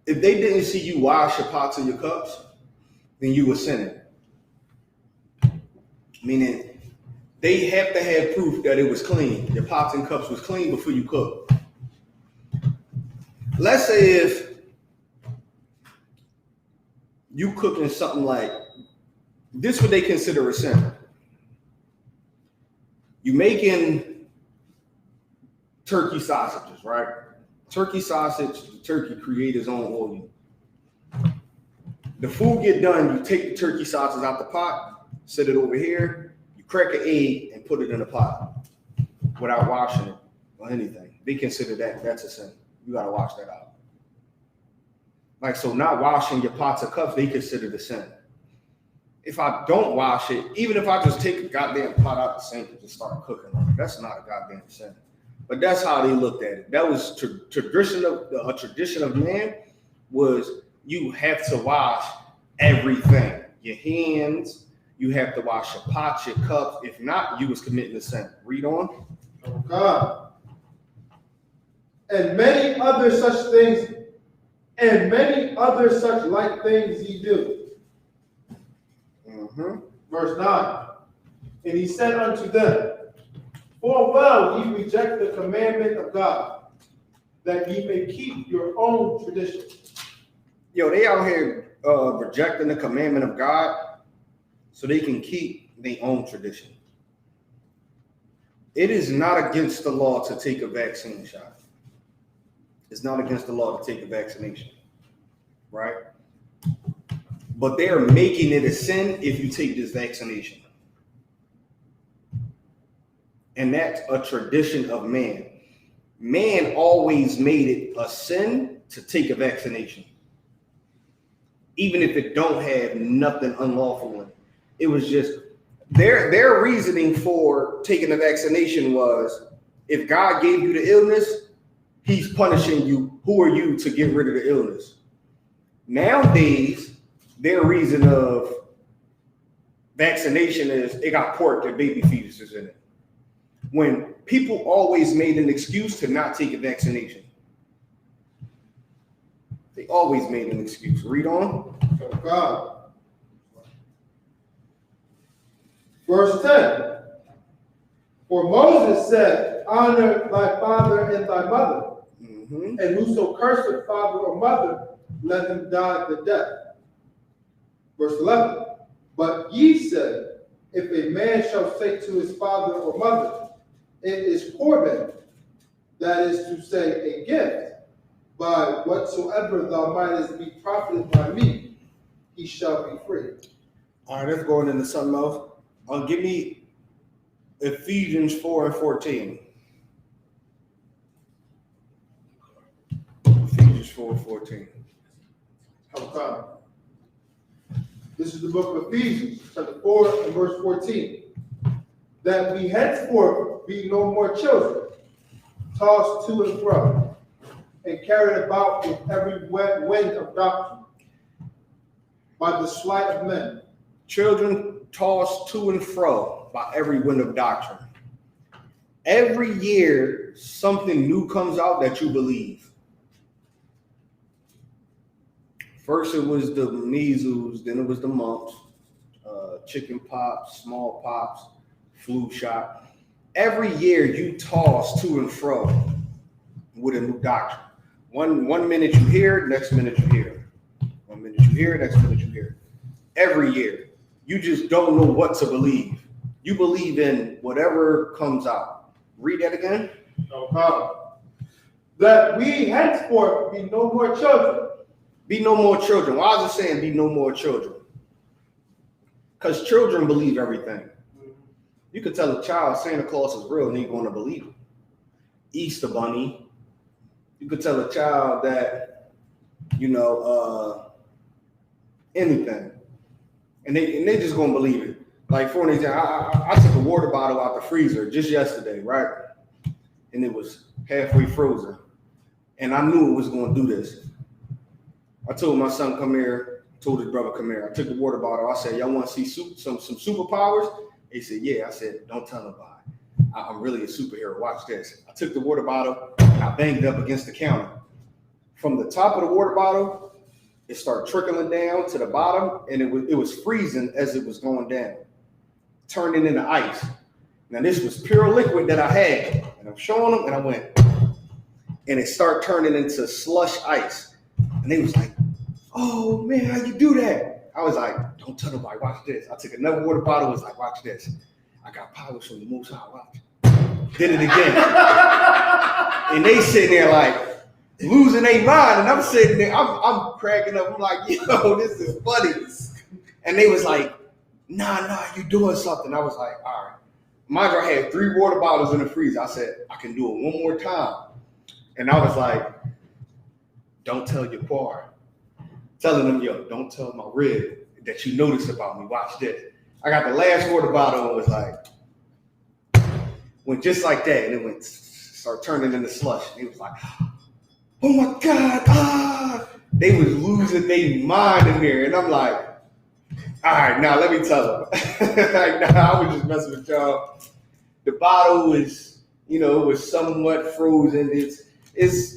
if they didn't see you wash your pots and your cups, then you were sinning. Meaning they have to have proof that it was clean. Your pots and cups was clean before you cook. Let's say if you cooking something like this, what they consider a sin. You making turkey sausages, right? Turkey sausage, the turkey create his own oil. The food get done, you take the turkey sausage out the pot, set it over here, you crack an egg and put it in a pot without washing it or anything. They consider that's a sin. You gotta wash that out. Like, so not washing your pots or cups, they consider the sin. If I don't wash it, even if I just take a goddamn pot out the sink and just start cooking, that's not a goddamn sin. But that's how they looked at it. That was a tradition of man was you have to wash everything. Your hands, you have to wash your pots, your cups. If not, you was committing a sin. Read on. Oh God. And many other such things, and many other such like things ye do. Verse 9. And he said unto them, for well ye reject the commandment of God, that ye may keep your own tradition. Yo, they out here rejecting the commandment of God so they can keep their own tradition. It is not against the law to take a vaccine shot. It's not against the law to take a vaccination, right? But they're making it a sin if you take this vaccination. And that's a tradition of man. Man always made it a sin to take a vaccination, even if it don't have nothing unlawful in it. It was just their reasoning for taking the vaccination was, if God gave you the illness, he's punishing you. Who are you to get rid of the illness? Nowadays, their reason of vaccination is it got pork and baby fetuses in it. When people always made an excuse to not take a vaccination. They always made an excuse. Read on. Oh, God. Verse 10. For Moses said, honor thy father and thy mother, and whoso curseth father or mother, let him die the death. Verse 11. But ye say, if a man shall say to his father or mother, it is korban, that is to say, a gift, by whatsoever thou mightest be profited by me, he shall be free. All right, let's go into something else. Give me Ephesians 4:14. Ephesians 4:14. Okay. This is the book of Ephesians, chapter 4 and verse 14. That we henceforth be no more children, tossed to and fro, and carried about with every wind of doctrine, by the sleight of men. Children tossed to and fro by every wind of doctrine. Every year, something new comes out that you believe. First, it was the measles, then it was the mumps, chicken pox, smallpox, flu shot. Every year, you toss to and fro with a new doctrine. One minute you hear, next minute you hear. 1 minute you hear, next minute you hear. Every year, you just don't know what to believe. You believe in whatever comes out. Read that again. No problem. That we henceforth be no more children. Be no more children. Why is it saying be no more children? Because children believe everything. You could tell a child Santa Claus is real and they're going to believe it. Easter Bunny. You could tell a child that, anything. And they just going to believe it. Like, for an example, I took a water bottle out the freezer just yesterday, right? And it was halfway frozen. And I knew it was going to do this. I told my son, come here. Told his brother, come here. I took the water bottle. I said, y'all want to see some superpowers? He said, yeah. I said, don't tell nobody. I'm really a superhero. Watch this. I took the water bottle and I banged it up against the counter. From the top of the water bottle, it started trickling down to the bottom, and it was freezing as it was going down, turning into ice. Now, this was pure liquid that I had, and I'm showing them, and I went, and it started turning into slush ice. And they was like, oh, man, how you do that? I was like, don't tell nobody, watch this. I took another water bottle, was like, watch this. I got powers from the Most High, watch. Did it again. And they sitting there like, losing their mind, and I'm sitting there, I'm cracking up. I'm like, yo, this is funny. And they was like, nah, you doing something. I was like, all right. Mind you, I had 3 water bottles in the freezer. I said, I can do it one more time. And I was like, don't tell your choir. Telling them, yo, don't tell my rib that you noticed about me. Watch this. I got the last water bottle and was like, went just like that. And it went, start turning into slush. And it was like, oh my God, They was losing their mind in there. And I'm like, all right, now let me tell them. Like, nah, I was just messing with y'all. The bottle was, it was somewhat frozen. It's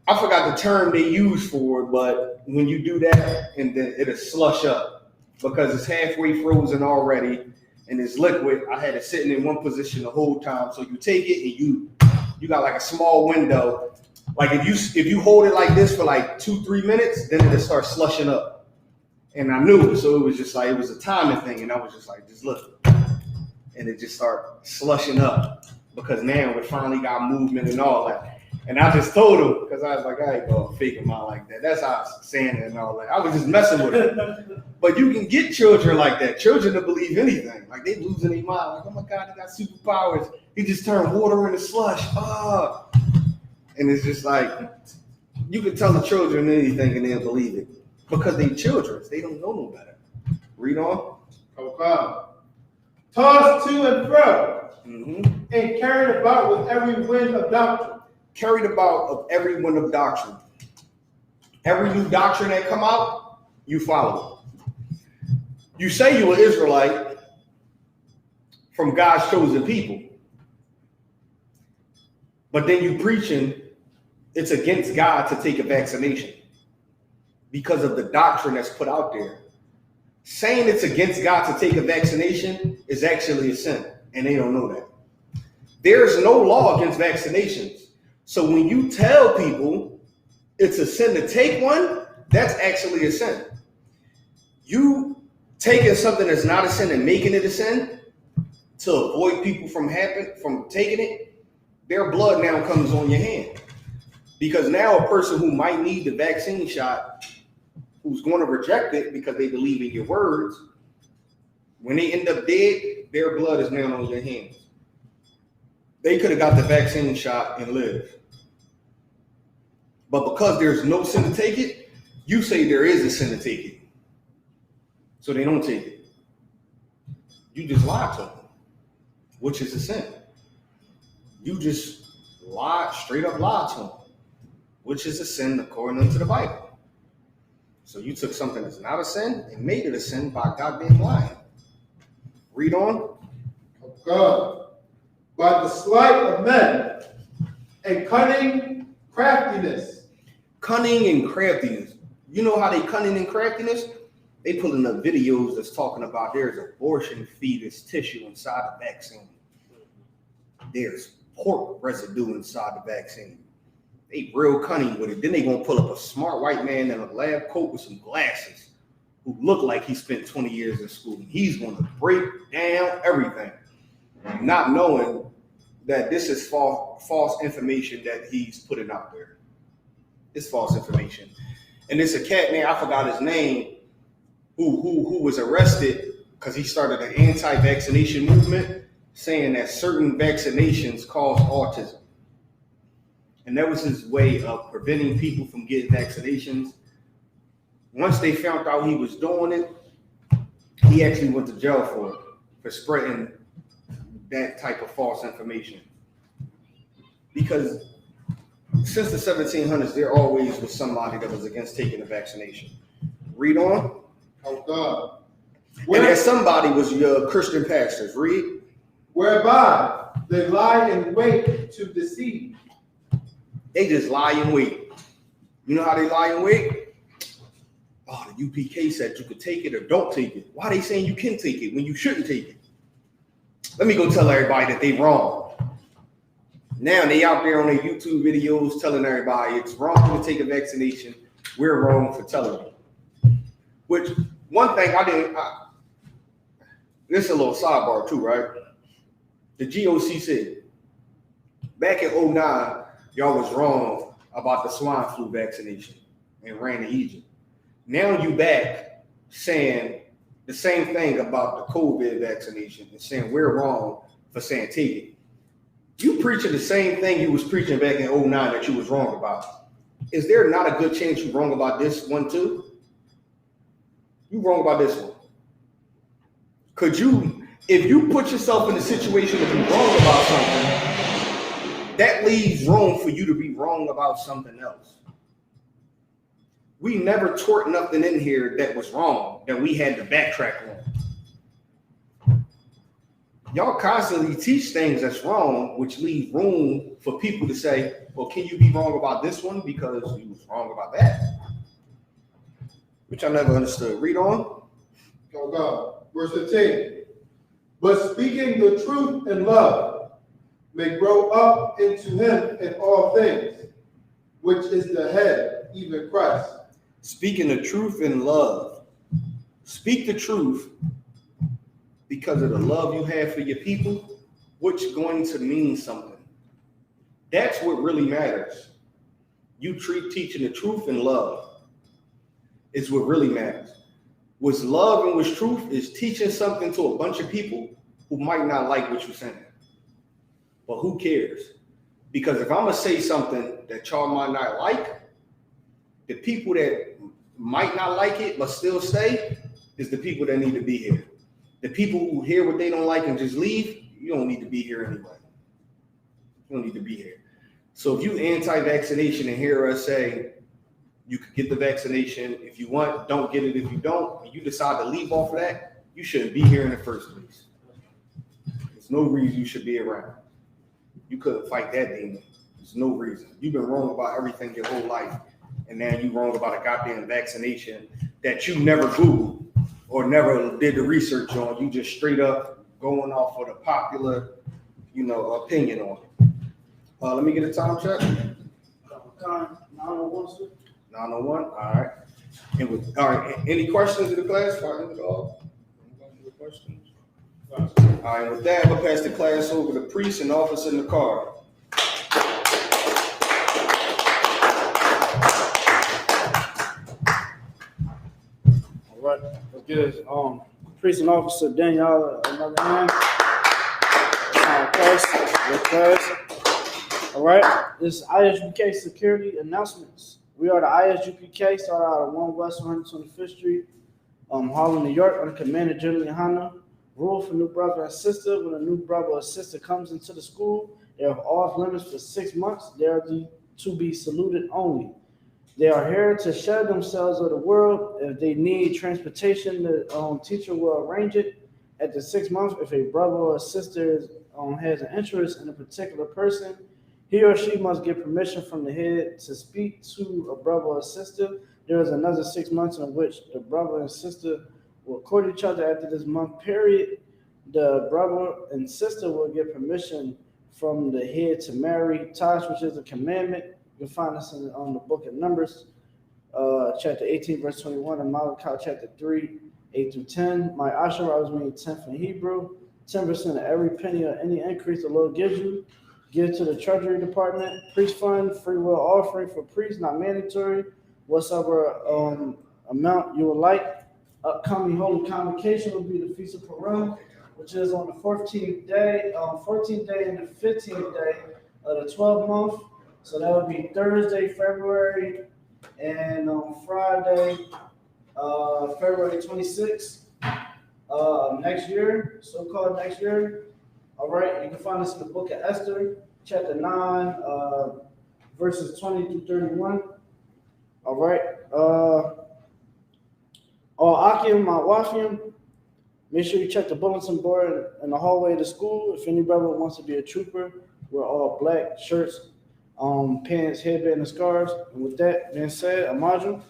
I forgot the term they use for it, but when you do that, and then it'll slush up because it's halfway frozen already and it's liquid. I had it sitting in one position the whole time. So you take it and you got like a small window. Like if you hold it like this for like 2-3 minutes, then it'll start slushing up. And I knew it, so it was just like it was a timing thing, and I was just like, just look, and it just started slushing up because now it finally got movement and all that. And I just told him, because I was like, I ain't gonna fake him out like that. That's how I was saying it and all that. I was just messing with him. But you can get children like that. Children that believe anything. Like they losing their mind. Like, oh my God, he got superpowers. He just turned water into slush. Ah. And it's just like, you can tell the children anything and they'll believe it. Because they're children. They don't know no better. Read on. Okay. Tossed to and fro, and carried about with every wind of doctrine. Carried about of every wind of doctrine. Every new doctrine that come out, you follow it. You say you're an Israelite from God's chosen people. But then you preaching it's against God to take a vaccination because of the doctrine that's put out there. Saying it's against God to take a vaccination is actually a sin, and they don't know that. There's no law against vaccinations. So when you tell people it's a sin to take one, that's actually a sin. You taking something that's not a sin and making it a sin to avoid people from taking it, their blood now comes on your hand. Because now a person who might need the vaccine shot, who's going to reject it because they believe in your words, when they end up dead, their blood is now on your hands. They could have got the vaccine shot and lived. But because there's no sin to take it, you say there is a sin to take it. So they don't take it. You just lied to them, which is a sin. You just straight up lied to them, which is a sin according to the Bible. So you took something that's not a sin and made it a sin by goddamn lying. Read on. God, by the sleight of men and cunning craftiness. Cunning and craftiness. You know how they cunning and craftiness? They pulling up videos that's talking about there's abortion fetus tissue inside the vaccine. There's pork residue inside the vaccine. They real cunning with it. Then they gonna pull up a smart white man in a lab coat with some glasses who look like he spent 20 years in school. He's gonna break down everything, not knowing that this is false information that he's putting out there. It's false information. And it's a cat named, I forgot his name, who was arrested because he started an anti-vaccination movement saying that certain vaccinations cause autism. And that was his way of preventing people from getting vaccinations. Once they found out he was doing it, he actually went to jail for spreading that type of false information. Because since the 1700s, there always was somebody that was against taking a vaccination. Read on. Oh God. And that somebody was your Christian pastors. Read. Whereby they lie in wait to deceive. They just lie in wait. You know how they lie in wait? Oh, the UPK said you could take it or don't take it. Why are they saying you can take it when you shouldn't take it? Let me go tell everybody that they wrong. Now they out there on their YouTube videos telling everybody it's wrong to take a vaccination. We're wrong for telling them. Which, one thing this is a little sidebar too, right? The GOC said, back in 2009, y'all was wrong about the swine flu vaccination and ran to Egypt. Now you back saying the same thing about the COVID vaccination and saying we're wrong for saying take it. You preaching the same thing you was preaching back in 2009 that you was wrong about. Is there not a good chance you're wrong about this one too? You wrong about this one. Could you, if you put yourself in a situation of being wrong about something, that leaves room for you to be wrong about something else. We never taught nothing in here that was wrong that we had to backtrack on. Y'all constantly teach things that's wrong, which leave room for people to say, well, can you be wrong about this one because you was wrong about that? Which I never understood. Read on. Oh God. Verse 15. But speaking the truth in love may grow up into him in all things, which is the head, even Christ. Speaking the truth in love. Speak the truth because of the love you have for your people, which is going to mean something. That's what really matters. You teaching the truth and love is what really matters. What's love and what's truth is teaching something to a bunch of people who might not like what you're saying. But who cares? Because if I'm going to say something that y'all might not like, the people that might not like it but still stay is the people that need to be here. The people who hear what they don't like and just leave, you don't need to be here anyway. You don't need to be here. So if you anti-vaccination and hear us say, you could get the vaccination if you want, don't get it if you don't, and you decide to leave off of that, you shouldn't be here in the first place. There's no reason you should be around. You couldn't fight that demon. There's no reason. You've been wrong about everything your whole life, and now you're wrong about a goddamn vaccination that you never Googled or never did the research on. You just straight up going off of the popular, opinion on it. Let me get a time check. 901, sir. 901. All right. All right. Any questions in the class? Anybody with questions? All right. With that, we'll pass the class over to priest and officer in the car. All right. Let's get it. Priest and officer Danielle, another hand. Class. All right. This is ISUPK security announcements. We are the ISUPK, started out at 1 West 125th Street, Harlem, New York, under Commander General Hanna. Rule for new brother and sister. When a new brother or sister comes into the school, they are off limits for 6 months. They are to be saluted only. They are here to share themselves of the world. If they need transportation, the teacher will arrange it. At the 6 months, if a brother or sister has an interest in a particular person, he or she must get permission from the head to speak to a brother or sister. There is another 6 months in which the brother and sister will court each other. After this month period, the brother and sister will get permission from the head to marry. Tosh, which is a commandment. You can find this on the book of Numbers, chapter 18, verse 21, and Malachi chapter 3, 8 through 10. My Asherah was meaning 10th in Hebrew. 10% of every penny or any increase the Lord gives you. Give to the Treasury Department. Priest fund, free will offering for priests, not mandatory. Whatsoever amount you would like. Upcoming holy convocation will be the Feast of Purim, which is on the 14th day and the 15th day of the 12th month. So that would be Thursday, February, and on Friday, February 26th, next year, so-called next year. All right, you can find this in the book of Esther, chapter 9, verses 20 through 31. All right. Akim, Mawafim, make sure you check the bulletin board in the hallway of the school. If any brother wants to be a trooper, we're all black shirts, pants, headband, and scarves. And with that being said, Amajum.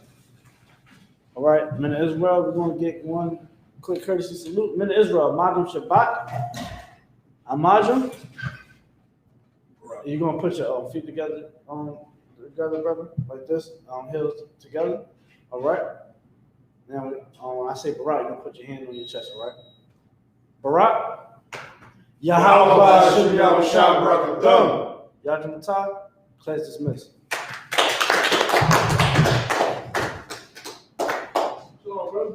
All right, Men of Israel, we're going to get one quick courtesy salute. Men of Israel, Magum Shabbat. Amajum. You're going to put your feet together, brother, like this, heels together. All right. Now, I say Barak, you're going to put your hand on your chest, all right? Barak. Yahweh Shem Yahweh Shem Barak Adam. Yajim Matah. Class dismissed.